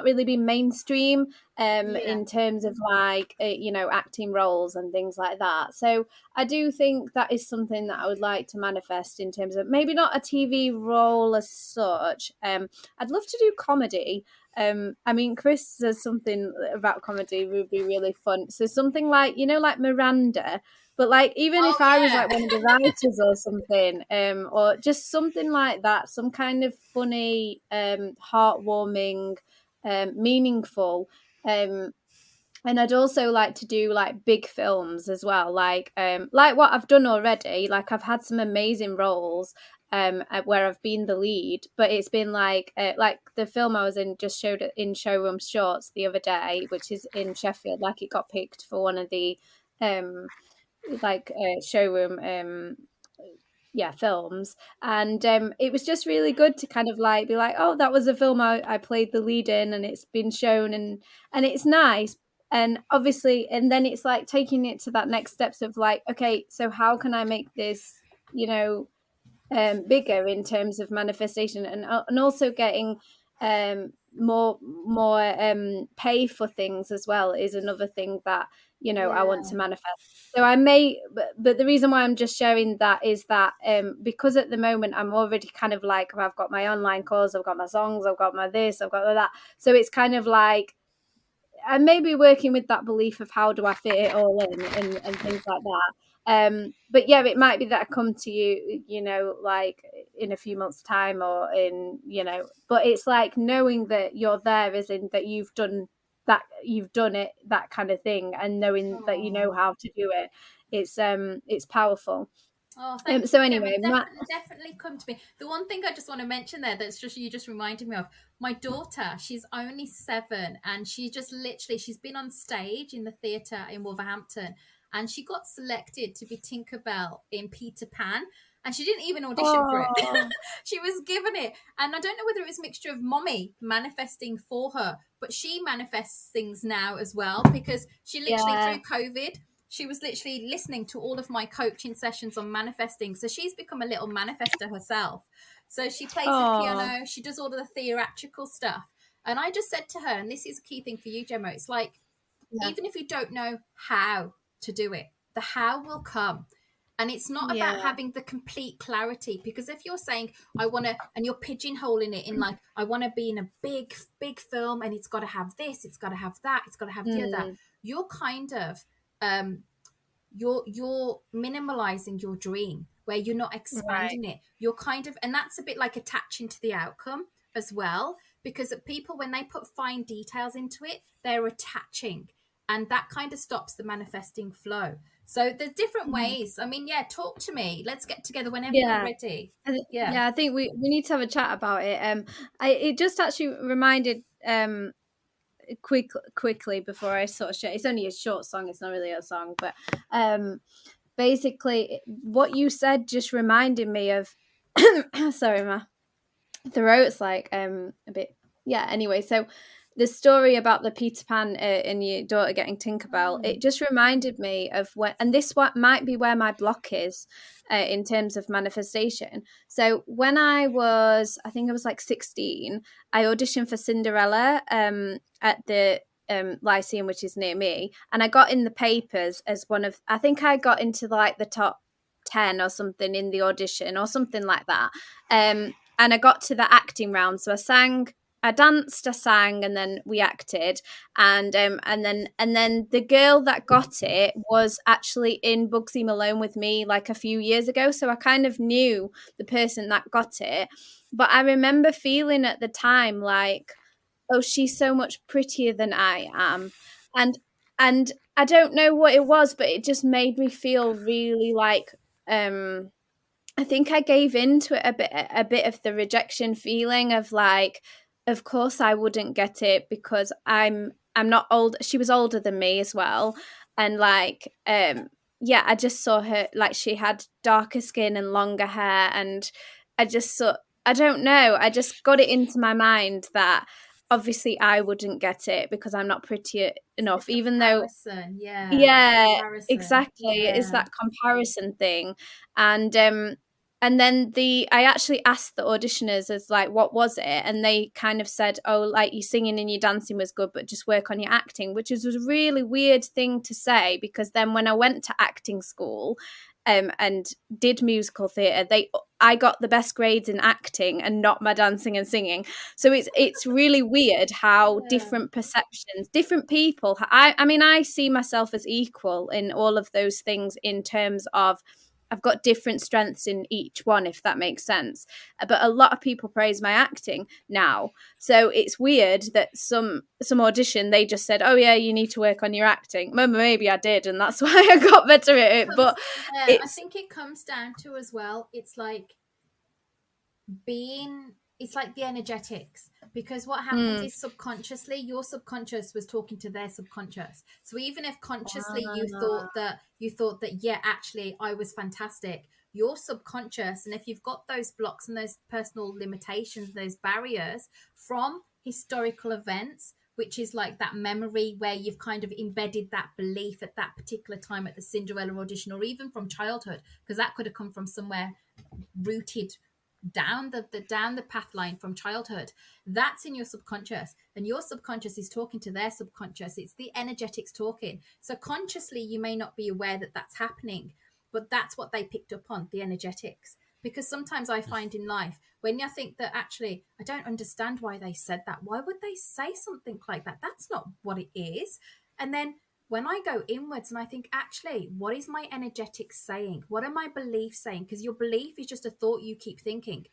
really been mainstream in terms of like acting roles and things like that. So I do think that is something that I would like to manifest in terms of maybe not a TV role as such. I'd love to do comedy. I mean, Chris says something about comedy would be really fun. So something like, like Miranda, but like even if I was like one of the writers or something, or just something like that, some kind of funny, heartwarming, meaningful. And I'd also like to do like big films as well, like what I've done already. Like I've had some amazing roles where I've been the lead, but it's been like the film I was in just showed it in Showroom Shorts the other day, which is in Sheffield. Like it got picked for one of the showroom films, and it was just really good to kind of like be like, oh, that was a film I played the lead in, and it's been shown, and it's nice. And obviously, and then it's like taking it to that next steps of like, okay, so how can I make this bigger in terms of manifestation, and also getting more pay for things as well is another thing that I want to manifest. So I may, but the reason why I'm just sharing that is that because at the moment I'm already kind of like, I've got my online course, I've got my songs, I've got my this, I've got that. So it's kind of like I may be working with that belief of how do I fit it all in and things like that. But yeah, it might be that I come to you, like in a few months' time, or in, but it's like knowing that you're there, as in that you've done it, that kind of thing, and knowing that you know how to do it. It's powerful. Oh, thank so you, anyway, definitely come to me. The one thing I just want to mention there that's just you just reminded me of, my daughter, she's only 7, and she's been on stage in the theatre in Wolverhampton, and she got selected to be Tinkerbell in Peter Pan, and she didn't even audition for it. She was given it, and I don't know whether it was a mixture of mommy manifesting for her, but she manifests things now as well, because she literally through COVID, she was literally listening to all of my coaching sessions on manifesting. So she's become a little manifester herself. So she plays the piano, she does all of the theatrical stuff. And I just said to her, and this is a key thing for you, Gemma, it's like, even if you don't know how to do it, the how will come. And it's not about having the complete clarity, because if you're saying, I want to, and you're pigeonholing it in like, I want to be in a big, big film, and it's got to have this, it's got to have that, it's got to have the other, you're kind of, you're minimalizing your dream, where you're not expanding it. You're kind of, and that's a bit like attaching to the outcome as well, because people, when they put fine details into it, they're attaching, and that kind of stops the manifesting flow. So there's different ways. I mean, talk to me. Let's get together whenever you're ready. I think we need to have a chat about it. It just actually reminded quickly before I sort of share. It's only a short song. It's not really a song, but basically what you said just reminded me of sorry, my throat's like a bit, yeah, anyway. So the story about the Peter Pan and your daughter getting Tinkerbell, it just reminded me of when, and this what might be where my block is in terms of manifestation. So when I think I was like 16, I auditioned for Cinderella at the Lyceum, which is near me, and I got in the papers as one of, I think I got into like the top 10 or something in the audition or something like that. And I got to the acting round. So I danced, I sang, and then we acted. And then the girl that got it was actually in Bugsy Malone with me like a few years ago. So I kind of knew the person that got it. But I remember feeling at the time like, oh, she's so much prettier than I am. And I don't know what it was, but it just made me feel really like I think I gave in to it a bit of the rejection feeling of like, of course I wouldn't get it because I'm not old. She was older than me as well, and like yeah, I just saw her like she had darker skin and longer hair, and I just saw, I don't know, I just got it into my mind that obviously I wouldn't get it because I'm not pretty enough, even though yeah, Comparison. exactly. It is that comparison thing. And then I actually asked the auditioners as like, what was it? And they kind of said, oh, like your singing and your dancing was good, but just work on your acting, which was a really weird thing to say, because then when I went to acting school and did musical theatre, I got the best grades in acting and not my dancing and singing. So it's really weird how different perceptions, different people. I mean, I see myself as equal in all of those things in terms of I've got different strengths in each one, if that makes sense. But a lot of people praise my acting now. So it's weird that some audition, they just said, oh yeah, you need to work on your acting. Maybe I did, and that's why I got better at it. But I think it comes down to as well, it's like it's like the energetics, because what happens is subconsciously your subconscious was talking to their subconscious. So even if consciously you thought that yeah, actually I was fantastic, your subconscious, and if you've got those blocks and those personal limitations, those barriers from historical events, which is like that memory where you've kind of embedded that belief at that particular time at the Cinderella audition, or even from childhood, because that could have come from somewhere rooted down the path line from childhood. That's in your subconscious, and your subconscious is talking to their subconscious. It's the energetics talking. So consciously you may not be aware that that's happening, but that's what they picked up on, the energetics. Because sometimes I find in life, when you think that actually I don't understand why they said that, why would they say something like that, that's not what it is. And then when I go inwards and I think, actually, what is my energetics saying? What are my beliefs saying? Because your belief is just a thought you keep thinking.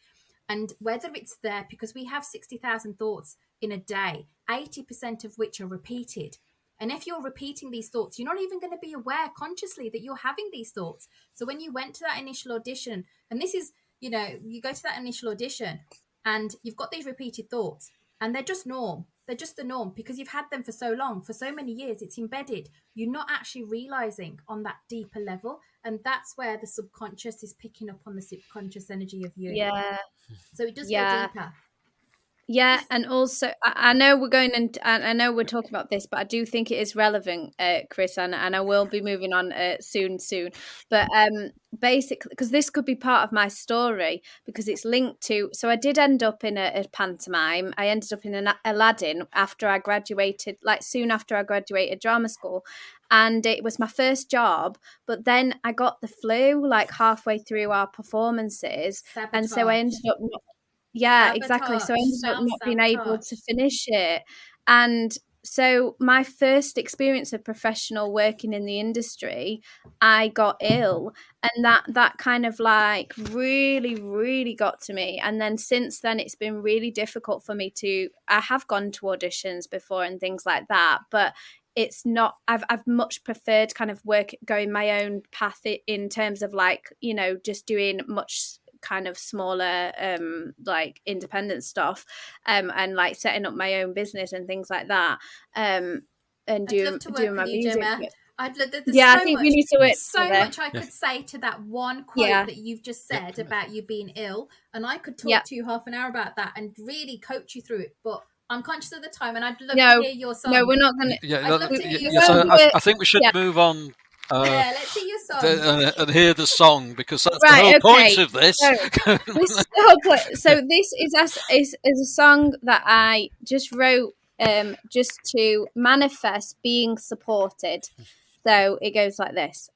And whether it's there, because we have 60,000 thoughts in a day, 80% of which are repeated. And if you're repeating these thoughts, you're not even going to be aware consciously that you're having these thoughts. So when you went to that initial audition, and this is, you go to that initial audition and you've got these repeated thoughts, and they're just norm. They're just the norm because you've had them for so long, for so many years. It's embedded. You're not actually realizing on that deeper level. And that's where the subconscious is picking up on the subconscious energy of you. yeah. So it does go deeper. Yeah, and also I know we're going, and I know we're talking about this, but I do think it is relevant, Chris, and I will be moving on soon. But basically, because this could be part of my story, because it's linked to. So I did end up in a pantomime. I ended up in an Aladdin after I graduated, like soon after I graduated drama school, and it was my first job. But then I got the flu like halfway through our performances, and so I ended up. Yeah, exactly. So I ended up not being able to finish it. And so my first experience of professional working in the industry, I got ill, and that kind of like really, really got to me. And then since then, it's been really difficult for me I have gone to auditions before and things like that, but it's not, I've much preferred kind of going my own path in terms of like, just doing much kind of smaller like independent stuff, and like setting up my own business and things like that, and I'd love to work doing my with you, music. Gemma. I'd love. There's Yeah, I so think much. we need to work There's so together. much I could say to that one quote Yeah. that you've just said about you being ill, and I could talk Yeah. to you half an hour about that and really coach you through it. But I'm conscious of the time, and I'd love No, to hear your song. no, we're not going to. Yeah, I'd love to hear your yes, song. I think we should Yeah. move on. Yeah, let's hear your song. And hear the song, because that's the Right, whole okay. point of this. So this is a song that I just wrote just to manifest being supported. So it goes like this.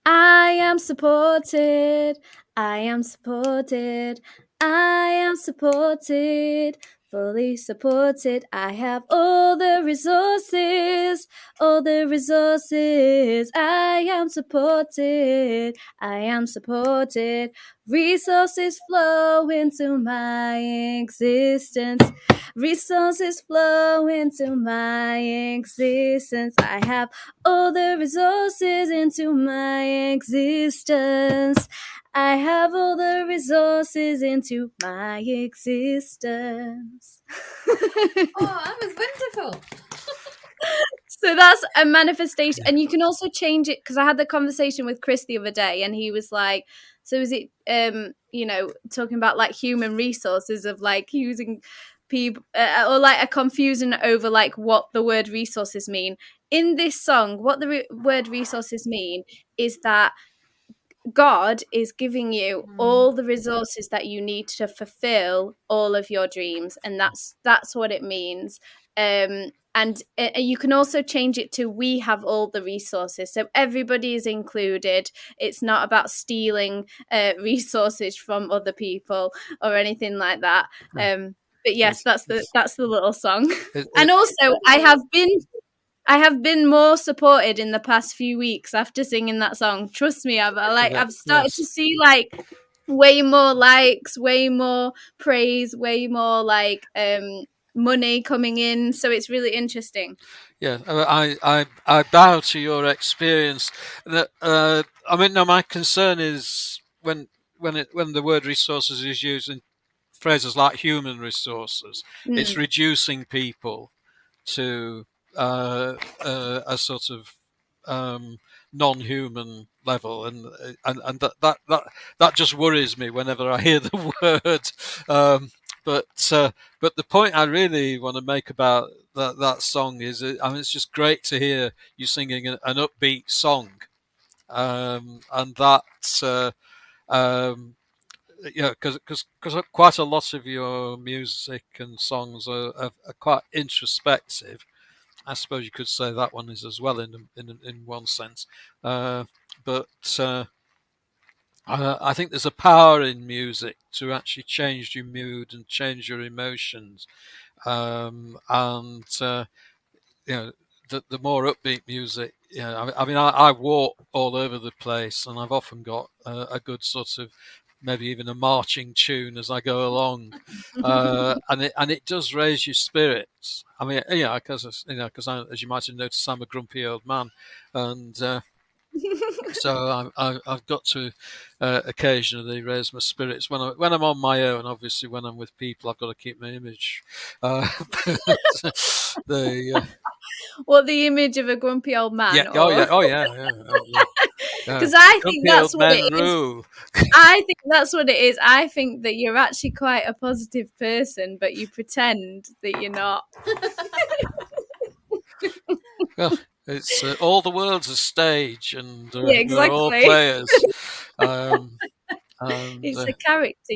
I am supported, I am supported, I am supported, fully supported. I have all the resources, all the resources. I am supported, I am supported. Resources flow into my existence. Resources flow into my existence. I have all the resources into my existence. I have all the resources into my existence. Oh, that was wonderful. So that's a manifestation. And you can also change it, because I had the conversation with Chris the other day, and he was like, so is it talking about like human resources, of like using people, or like a confusion over like what the word resources mean in this song. What the word resources mean is that God is giving you all the resources that you need to fulfill all of your dreams, and that's what it means. And you can also change it to we have all the resources, so everybody is included. It's not about stealing resources from other people or anything like that. But yes, that's the little song. And also, I have been more supported in the past few weeks after singing that song. Trust me, I've started to see like way more likes, way more praise, way more like money coming in. So it's really interesting. Yeah, I bow to your experience. I mean, no, my concern is when the word resources is used in phrases like human resources, it's reducing people to a sort of non-human level, and that just worries me whenever I hear the word. But the point I really want to make about that song is, I mean, it's just great to hear you singing an upbeat song, and that. Yeah, because quite a lot of your music and songs are quite introspective. I suppose you could say that one is as well in one sense, but I think there's a power in music to actually change your mood and change your emotions, and the more upbeat music. I mean, I walk all over the place, and I've often got a good sort of, maybe even a marching tune as I go along, and it does raise your spirits. I mean, because as you might have noticed, I'm a grumpy old man, and so I've got to occasionally raise my spirits when I'm on my own. Obviously, when I'm with people, I've got to keep my image. What, the image of a grumpy old man? Yeah. Oh yeah. Because I think Grumpy that's old what men it is. rule. I think that's what it is. I think that you're actually quite a positive person, but you pretend that you're not. Well, it's all the world's a stage, and Yeah, we're all exactly. players. It's a character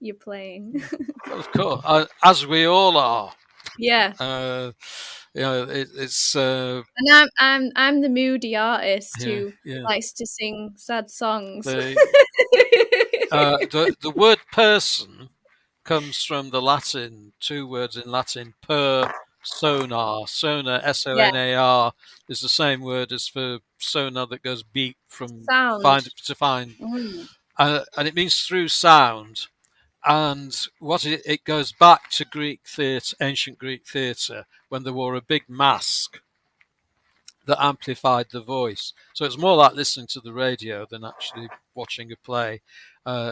you're playing. Well, of course, as we all are. Yeah. It's And I'm the moody artist who yeah. likes to sing sad songs. The word person comes from the Latin, two words in Latin, per sonar. Sonar, SONAR, is the same word as for sonar that goes beep from Sound. to find. And it means through sound. And what it goes back to Greek theatre, ancient Greek theatre, when they wore a big mask that amplified the voice. So it's more like listening to the radio than actually watching a play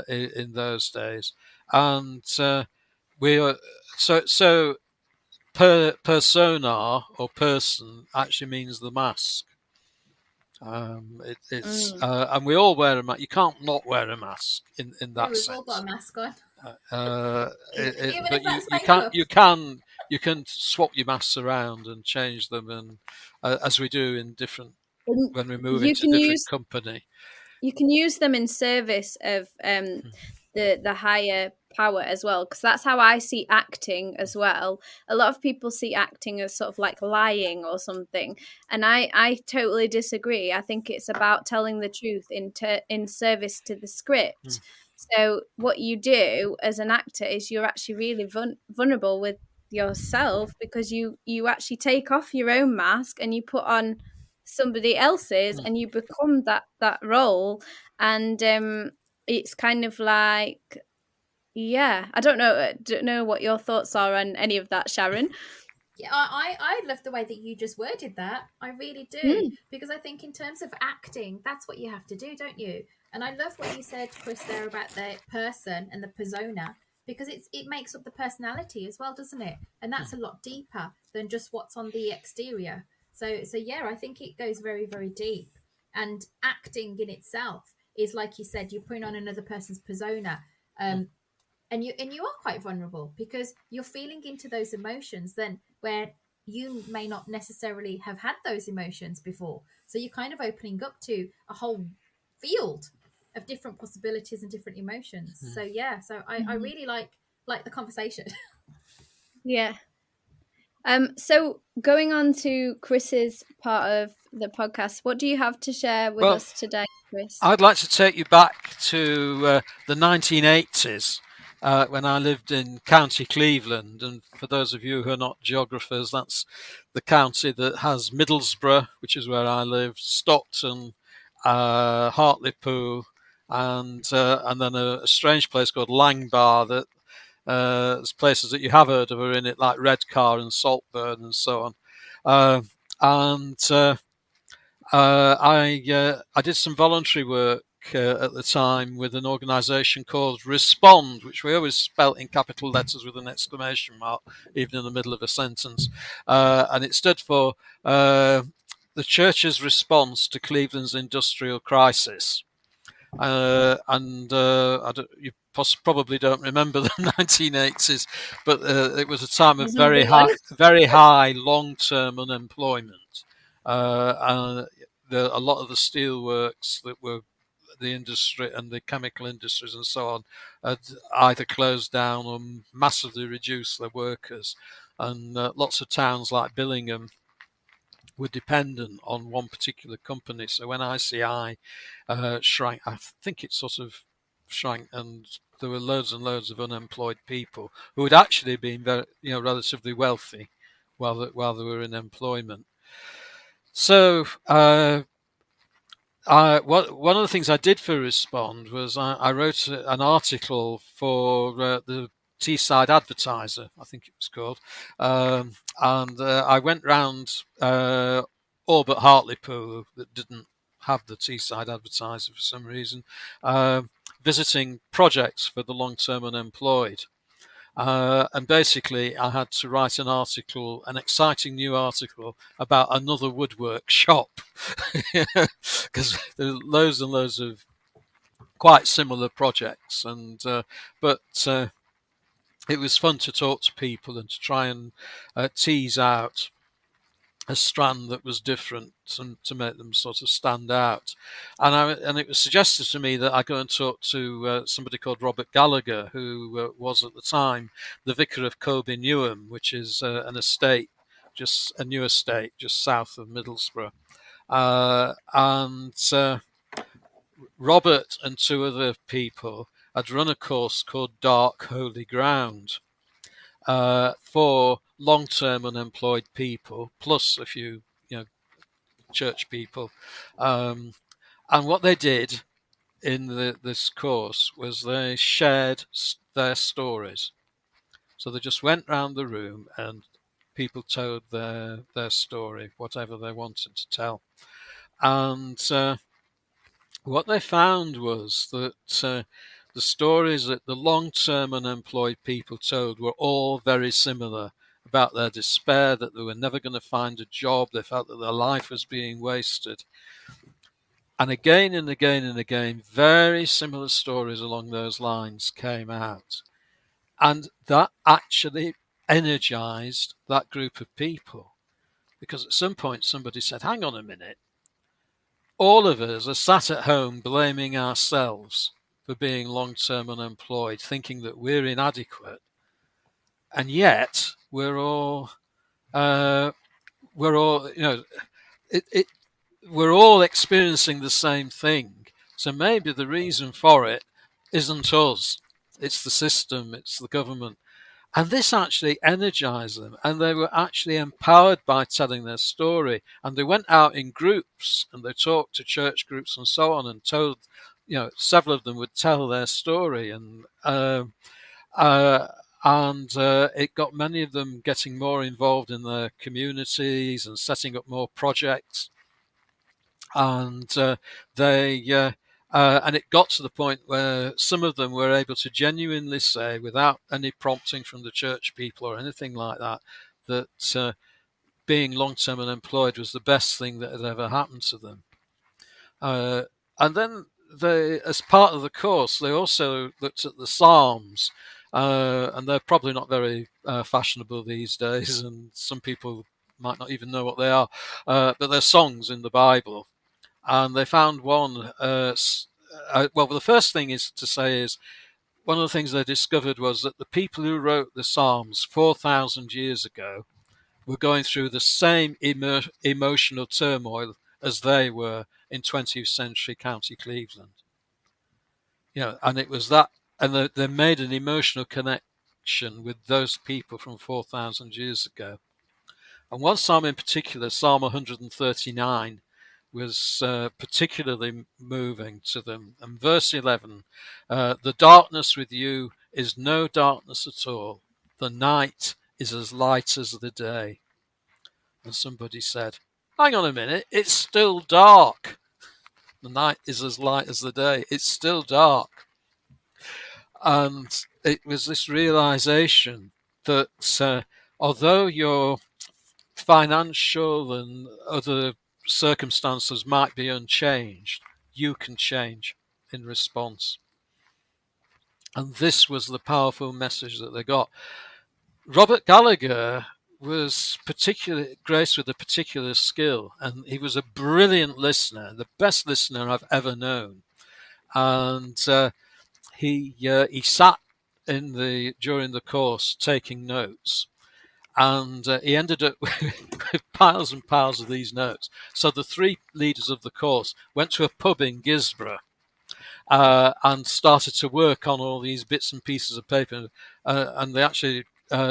in those days. And we are so persona or person actually means the mask. And we all wear a mask. You can't not wear a mask in Yeah, that we've all got sense. a mask on. Even But if that's makeup. you can swap your masks around and change them, and as we do in different And when we move you into can different use company. them in service of the higher power as well, because that's how I see acting as well. A lot of people see acting as sort of like lying or something, and I totally disagree. I think it's about telling the truth in service to the script. So what you do as an actor is you're actually really vulnerable with yourself, because you actually take off your own mask and you put on somebody else's, and you become that role. And it's kind of like, yeah, I don't know what your thoughts are on any of that, Sharon. Yeah, I love the way that you just worded that. I really do. Mm. Because I think in terms of acting, that's what you have to do, don't you? And I love what you said, Chris, there about the person and the persona, because it makes up the personality as well, doesn't it? And that's a lot deeper than just what's on the exterior. So yeah, I think it goes very, very deep. And acting in itself is, like you said, you're putting on another person's persona. And you are quite vulnerable because you're feeling into those emotions then where you may not necessarily have had those emotions before, so you're kind of opening up to a whole field of different possibilities and different emotions. So yeah, so I really like the conversation. Yeah. So going on to Chris's part of the podcast, what do you have to share with Well, us today, Chris? I'd like to take you back to the 1980s when I lived in County Cleveland. And for those of you who are not geographers, that's the county that has Middlesbrough, which is where I live, Stockton, Hartlepool, and then a strange place called Langbar that there's places that you have heard of are in it, like Redcar and Saltburn and so on. And I did some voluntary work at the time with an organisation called Respond, which we always spelt in capital letters with an exclamation mark, even in the middle of a sentence. And it stood for the Church's Response to Cleveland's Industrial Crisis. You probably don't remember the 1980s, but it was a time of very high long-term unemployment. And a lot of the steelworks that were the industry and the chemical industries and so on had either closed down or massively reduced their workers. And lots of towns like Billingham were dependent on one particular company. So when ICI shrank, I think it sort of shrank, and there were loads and loads of unemployed people who had actually been very, relatively wealthy while they were in employment. So one of the things I did for Respond was I wrote an article for the Teesside Advertiser, I think it was called, and I went round all but Hartlepool that didn't have the Teesside Advertiser for some reason, visiting projects for the long-term unemployed. And basically, I had to write an exciting new article about another woodwork shop, because there are loads and loads of quite similar projects, but it was fun to talk to people and to try and tease out a strand that was different and to make them sort of stand out. And it was suggested to me that I go and talk to somebody called Robert Gallagher, who was at the time the vicar of Coby Newham, which is an estate, just a new estate just south of Middlesbrough. And Robert and two other people had run a course called Dark Holy Ground for long-term unemployed people, plus a few, church people. And what they did in this course was they shared their stories. So they just went round the room and people told their story, whatever they wanted to tell. And what they found was that the stories that the long-term unemployed people told were all very similar, about their despair, that they were never going to find a job, they felt that their life was being wasted. And again and again and again, very similar stories along those lines came out. And that actually energized that group of people. Because at some point somebody said, hang on a minute, all of us are sat at home blaming ourselves for being long-term unemployed, thinking that we're inadequate. And yet we're all, we're all experiencing the same thing. So maybe the reason for it isn't us. It's the system, it's the government. And this actually energized them, and they were actually empowered by telling their story. And they went out in groups and they talked to church groups and so on, and told, several of them would tell their story, and it got many of them getting more involved in their communities and setting up more projects. And and it got to the point where some of them were able to genuinely say, without any prompting from the church people or anything like that, that being long-term unemployed was the best thing that had ever happened to them. And then as part of the course, they also looked at the Psalms, and they're probably not very fashionable these days, and some people might not even know what they are, but they're songs in the Bible. And they found one. Well, the first thing is to say is, one of the things they discovered was that the people who wrote the Psalms 4,000 years ago were going through the same emotional turmoil as they were in 20th century County Cleveland. And it was that, and they made an emotional connection with those people from 4,000 years ago. And one psalm in particular, Psalm 139, was particularly moving to them. And verse 11, the darkness with you is no darkness at all. The night is as light as the day. And somebody said, hang on a minute, it's still dark. The night is as light as the day. It's still dark. And it was this realization that although your financial and other circumstances might be unchanged, you can change in response. And this was the powerful message that they got. Robert Gallagher was particularly graced with a particular skill, and he was a brilliant listener, the best listener I've ever known. And he sat during the course taking notes. And he ended up with piles and piles of these notes. So the three leaders of the course went to a pub in Gisborough and started to work on all these bits and pieces of paper. And they actually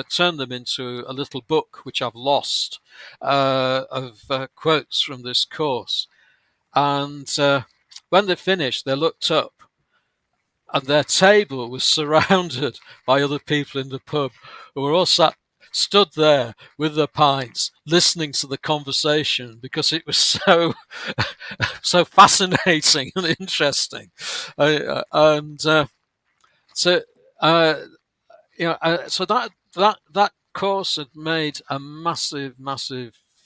turned them into a little book, which I've lost, of quotes from this course. And when they finished, they looked up, and their table was surrounded by other people in the pub who were all stood there with their pints, listening to the conversation, because it was so fascinating and interesting. So that course had made a massive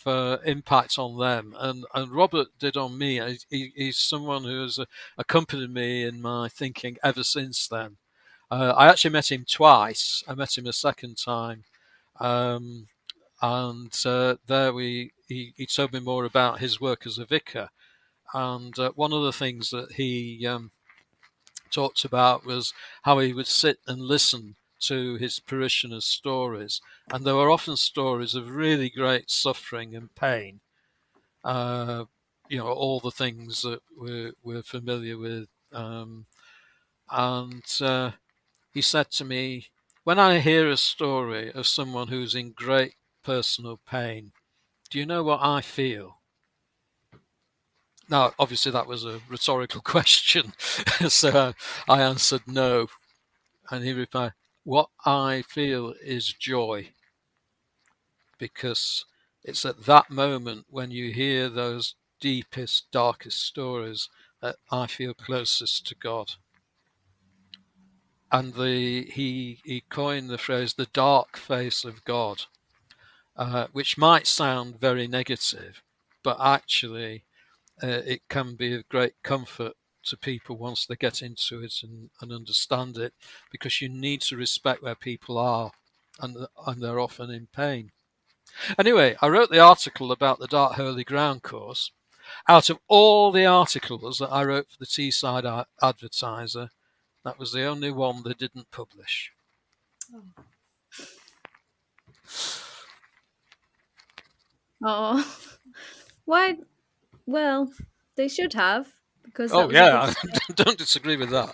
impact on them, and Robert did on me. He's someone who has accompanied me in my thinking ever since then. I actually met him twice. I met him a second time. And there he told me more about his work as a vicar. And one of the things that he talked about was how he would sit and listen to his parishioners' stories. And there were often stories of really great suffering and pain. All the things that we're familiar with. He said to me, when I hear a story of someone who's in great personal pain, do you know what I feel? Now, obviously, that was a rhetorical question, so I answered no. And he replied, what I feel is joy. because it's at that moment when you hear those deepest, darkest stories that I feel closest to God. And he coined the phrase "the dark face of God," which might sound very negative, but actually it can be of great comfort to people once they get into it and understand it, because you need to respect where people are, and they're often in pain. Anyway, I wrote the article about the Dark Holy Ground course. Out of all the articles that I wrote for the Teesside Advertiser, that was the only one they didn't publish. Oh, why? Well, they should have, because that Oh was a good yeah, start. don't disagree with that.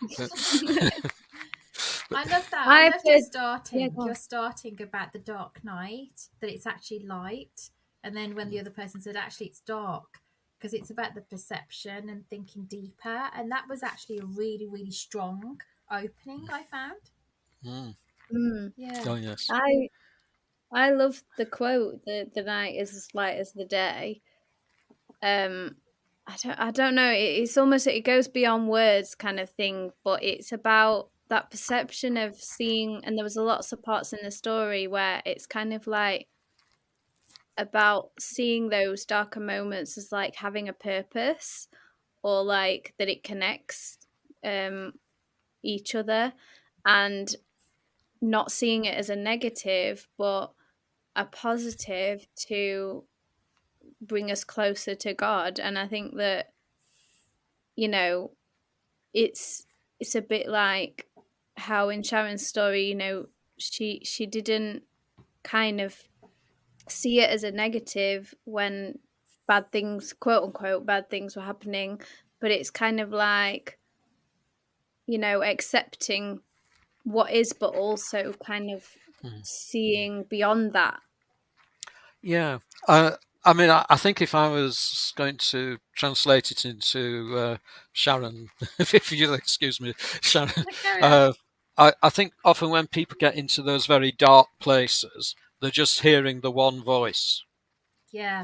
I love that. I I've loved heard, your starting. go on. You're starting about the dark night, that it's actually light. And then when the other person said, actually, it's dark, because it's about the perception and thinking deeper. And that was actually a really, really strong opening, I found. Yeah. Oh yes. I love the quote, the night is as light as the day. I don't know, it's almost, it goes beyond words kind of thing, but it's about that perception of seeing, and there was lots of parts in the story where it's kind of like about seeing those darker moments as like having a purpose, or like that it connects each other, and not seeing it as a negative but a positive to bring us closer to God. And I think that, you know, it's a bit like how in Sharon's story, you know, she didn't kind of see it as a negative when bad things, quote unquote bad things, were happening, but it's kind of like, you know, accepting what is, but also kind of seeing beyond that. Yeah. I mean, I think if I was going to translate it into Sharon, if you'll excuse me, Sharon, I think often when people get into those very dark places, they're just hearing the one voice. Yeah.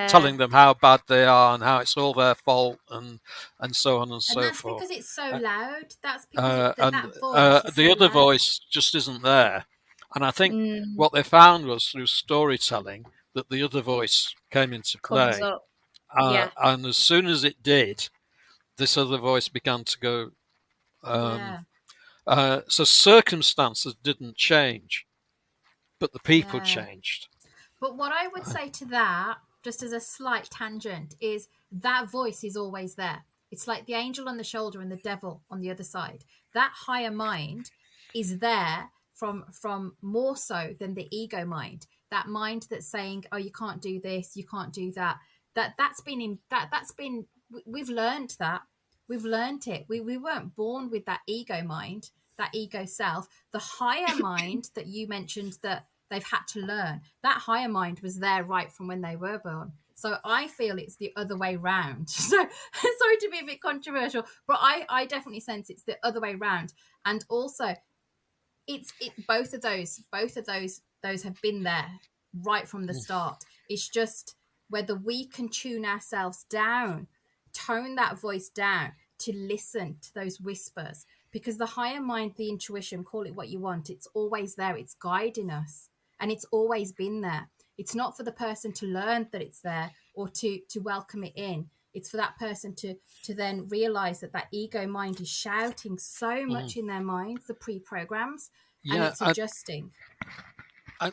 Telling them how bad they are and how it's all their fault, and so on and And so that's forth. because it's so loud. That's because And that voice is the so other loud. voice just isn't there. And I think what they found was through storytelling that the other voice came into Comes play. up. Yeah. And as soon as it did, this other voice began to go. Yeah. So circumstances didn't change, but the people Yeah. changed. But what I would say to that, just as a slight tangent, is that voice is always there. It's like the angel on the shoulder and the devil on the other side. That higher mind is there from more so than the ego mind. That mind that's saying, "Oh, you can't do this, you can't do that." That's been in that's been we've learned that. We've learned it. We weren't born with that ego mind, that ego self. The higher mind that you mentioned that they've had to learn, that higher mind was there right from when they were born. So I feel it's the other way round. So sorry to be a bit controversial, but I definitely sense it's the other way round. And also it's both of those have been there right from the start. It's just whether we can tune ourselves down, tone that voice down to listen to those whispers, because the higher mind, the intuition, call it what you want, it's always there, it's guiding us, and it's always been there. It's not for the person to learn that it's there or to welcome it in. It's for that person to then realize that that ego mind is shouting so much in their minds, the pre-programs, and it's adjusting. I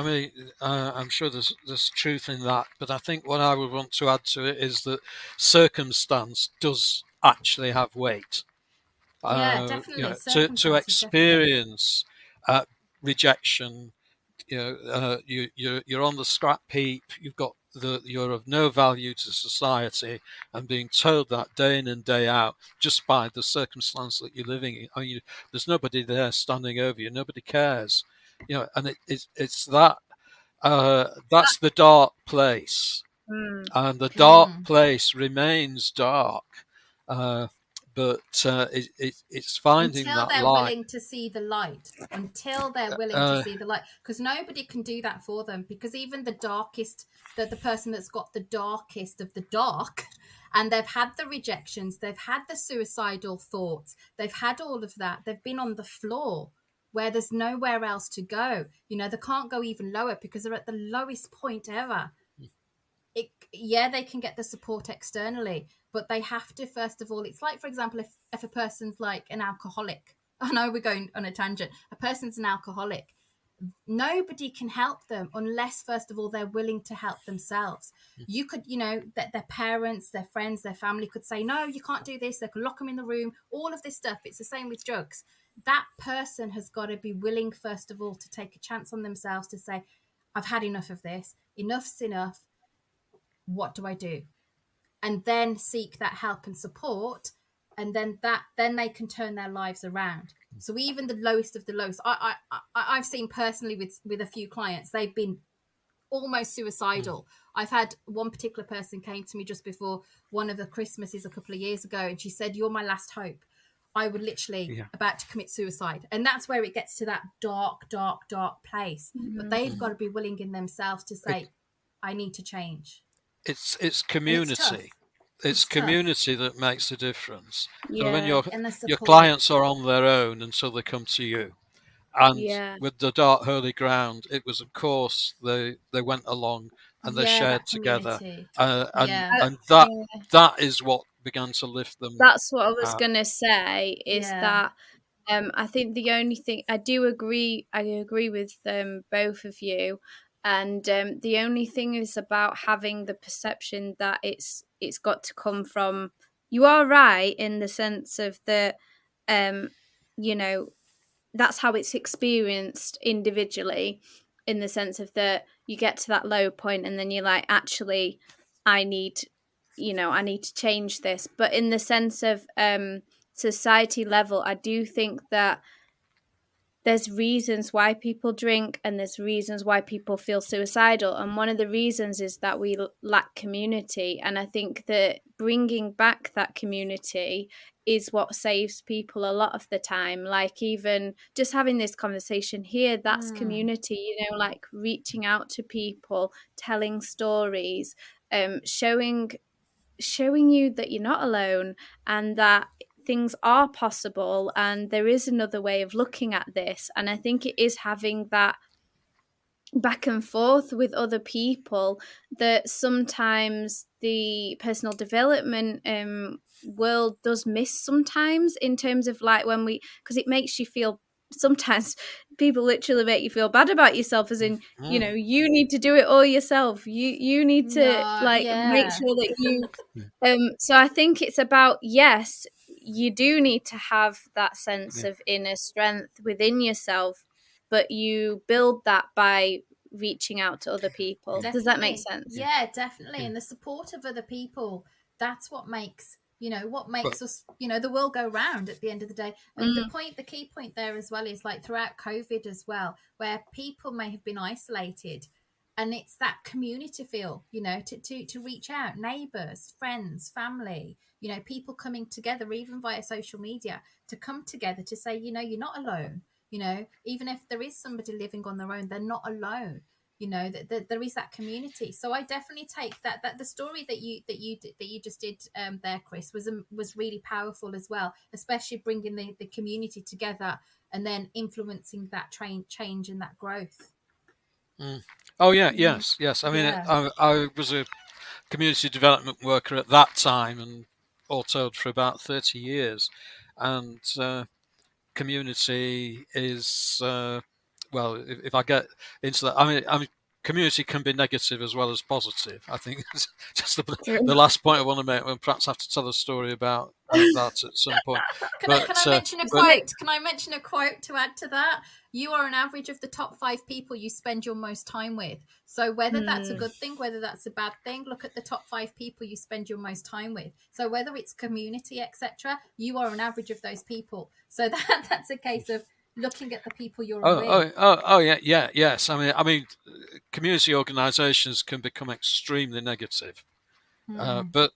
mean, I'm sure there's truth in that, but I think what I would want to add to it is that circumstance does actually have weight. Yeah, definitely. To Circumstances, definitely. experience rejection, you're on the scrap heap. You're of no value to society, and being told that day in and day out just by the circumstance that you're living in. I mean, there's nobody there standing over you. Nobody cares, and it's that that's the dark place, and the dark place remains dark. but it's finding until that they're light. willing to see the light, because nobody can do that for them, because even the darkest, the person that's got the darkest of the dark, and they've had the rejections, they've had the suicidal thoughts, they've had all of that, they've been on the floor where there's nowhere else to go, they can't go even lower because they're at the lowest point ever. They can get the support externally, but they have to, first of all, it's like, for example, if a person's like an alcoholic, I know we're going on a tangent, a person's an alcoholic, nobody can help them unless, first of all, they're willing to help themselves. You could, that their parents, their friends, their family could say, no, you can't do this. They could lock them in the room, all of this stuff. It's the same with drugs. That person has got to be willing, first of all, to take a chance on themselves, to say, I've had enough of this. Enough's enough. What do I do? And then seek that help and support, and then they can turn their lives around. So even the lowest of the lowest, I've seen personally with a few clients, they've been almost suicidal. I've had one particular person came to me just before one of the Christmases a couple of years ago, and she said, "You're my last hope. I would literally about to commit suicide." And that's where it gets to that dark place. But they've got to be willing in themselves to say, I need to change. It's community. It's community that makes the difference. So when your clients are on their own until they come to you, and with the dark holy ground, it was, of course, they went along and they shared together, and that is what began to lift them. That's what I was going to say. Is that I think the only thing I agree with both of you. And the only thing is about having the perception that it's got to come from. You are right in the sense of that, that's how it's experienced individually, in the sense of that you get to that low point and then you're like, actually, I need to change this. But in the sense of society level, I do think that there's reasons why people drink and there's reasons why people feel suicidal. And one of the reasons is that we lack community. And I think that bringing back that community is what saves people a lot of the time. Like even just having this conversation here, that's community, like reaching out to people, telling stories, showing you that you're not alone and that things are possible and there is another way of looking at this. And I think it is having that back and forth with other people that sometimes the personal development world does miss sometimes, in terms of like because it makes you feel, sometimes people literally make you feel bad about yourself, as in you need to do it all yourself, you need to make sure that you so I think it's about, yes, you do need to have that sense of inner strength within yourself, but you build that by reaching out to other people. Definitely. Does that make sense? Yeah, definitely. And the support of other people, that's what makes us, the world go round at the end of the day. And the key point there as well is, like, throughout COVID as well, where people may have been isolated, and it's that community feel, to reach out, neighbours, friends, family, people coming together, even via social media, to come together to say, you're not alone. Even if there is somebody living on their own, they're not alone. That there is that community. So I definitely take that the story that you just did there, Chris, was really powerful as well, especially bringing the community together and then influencing that change and that growth. Oh yeah, yes. I mean, I was a community development worker at that time, and all told for about 30 years, and community is well, if I get into that, I mean, community can be negative as well as positive. I think it's just the last point I want to make, when perhaps I have to tell a story about that at some point. Can I mention a quote? Can I mention a quote to add to that? You are an average of the top 5 people you spend your most time with. So whether that's a good thing, whether that's a bad thing, look at the top 5 people you spend your most time with. So whether it's community, etc., you are an average of those people. So that's a case of looking at the people you're with. Yes. I mean, community organisations can become extremely negative, but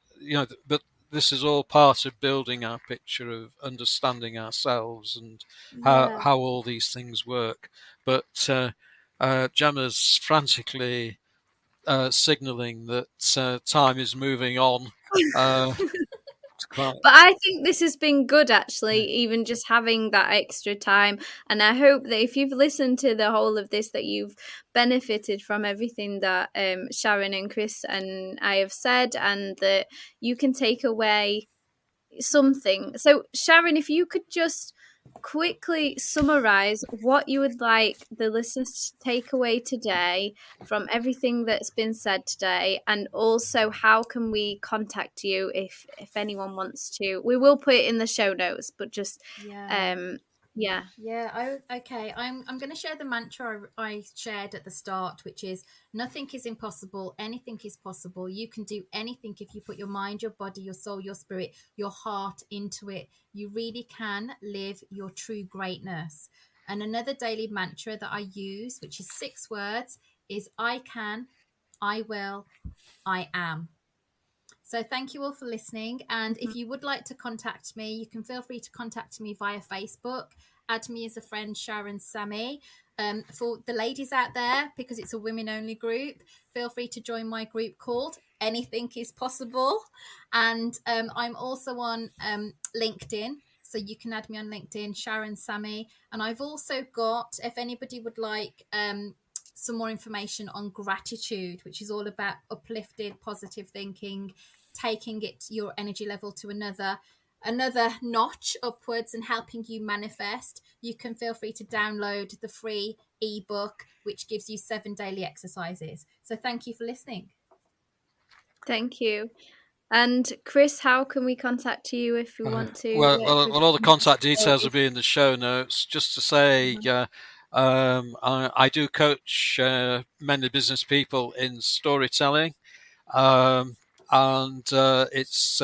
this is all part of building our picture of understanding ourselves and Yeah. how all these things work. But Gemma's frantically signalling that time is moving on. But I think this has been good, actually, even just having that extra time. And I hope that if you've listened to the whole of this, that you've benefited from everything that Sharon and Chris and I have said, and that you can take away something. So, Sharon, if you could just quickly summarize what you would like the listeners to take away today from everything that's been said today, and also how can we contact you if anyone wants to. We will put it in the show notes, but just Yeah. yeah. Okay. I'm going to share the mantra I shared at the start, which is nothing is impossible, anything is possible. You can do anything if you put your mind, your body, your soul, your spirit, your heart into it. You really can live your true greatness. And another daily mantra that I use, which is 6 words, is I can, I will, I am. So thank you all for listening. And if you would like to contact me, you can feel free to contact me via Facebook. Add me as a friend, Sharan Sammi. For the ladies out there, because it's a women-only group, feel free to join my group called Anything is Possible. And I'm also on LinkedIn. So you can add me on LinkedIn, Sharan Sammi. And I've also got, if anybody would like some more information on gratitude, which is all about uplifted, positive thinking, taking it your energy level to another notch upwards and helping you manifest, you can feel free to download the free ebook which gives you 7 daily exercises. So thank you for listening. Thank you. And Chris, how can we contact you if we want to well, all the contact you? details will be in the show notes. Just to say, I do coach many business people in storytelling, and it's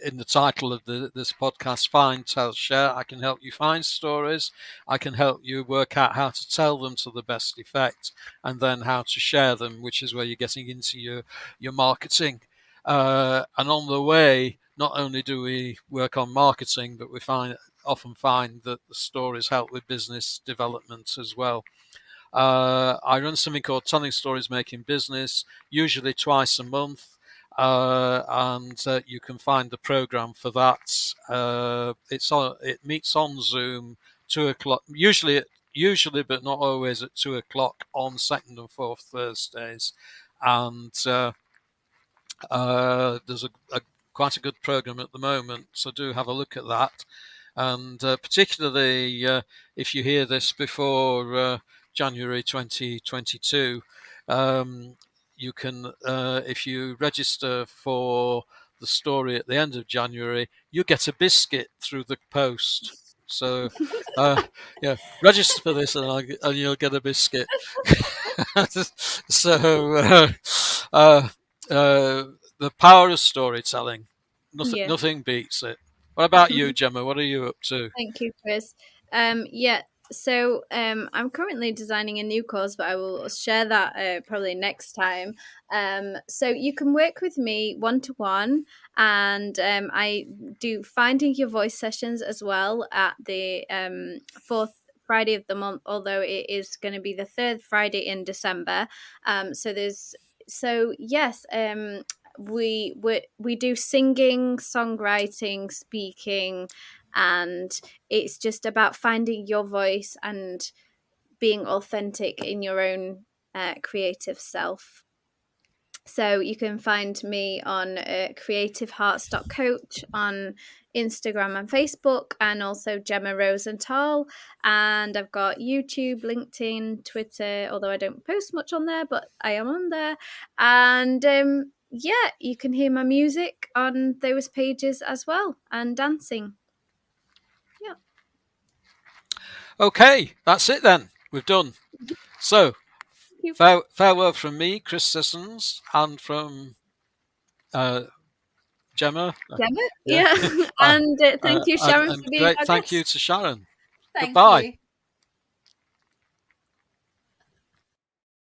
in the title of this podcast, Find, Tell, Share. I can help you find stories. I can help you work out how to tell them to the best effect, and then how to share them, which is where you're getting into your marketing. And on the way, not only do we work on marketing, but we often find that the stories help with business development as well. I run something called Telling Stories Making Business, usually twice a month. And you can find the program for that. It meets on Zoom 2:00, usually, but not always, at 2:00 on second and fourth Thursdays. And there's quite a good program at the moment, so do have a look at that. And particularly if you hear this before January 2022, you can, if you register for the story at the end of January, you get a biscuit through the post. So, register for this and you'll get a biscuit. So, the power of storytelling, nothing beats it. What about you, Gemma? What are you up to? Thank you, Chris. So I'm currently designing a new course, but I will share that probably next time. So you can work with me one-to-one, and I do Finding Your Voice sessions as well at the fourth Friday of the month, although it is going to be the third Friday in December. Yes, we do singing, songwriting, speaking, and it's just about finding your voice and being authentic in your own creative self. So you can find me on creativehearts.coach on Instagram and Facebook, and also Jemma Rosenthal. And I've got YouTube, LinkedIn, Twitter, although I don't post much on there, but I am on there. And you can hear my music on those pages as well, and dancing. Yeah. Okay, that's it then. We've done. So, farewell from me, Chris Sissons, and from Gemma. Yeah. And thank you, Sharon, and for being great our thank guest. you to Sharon. Thank Goodbye. you.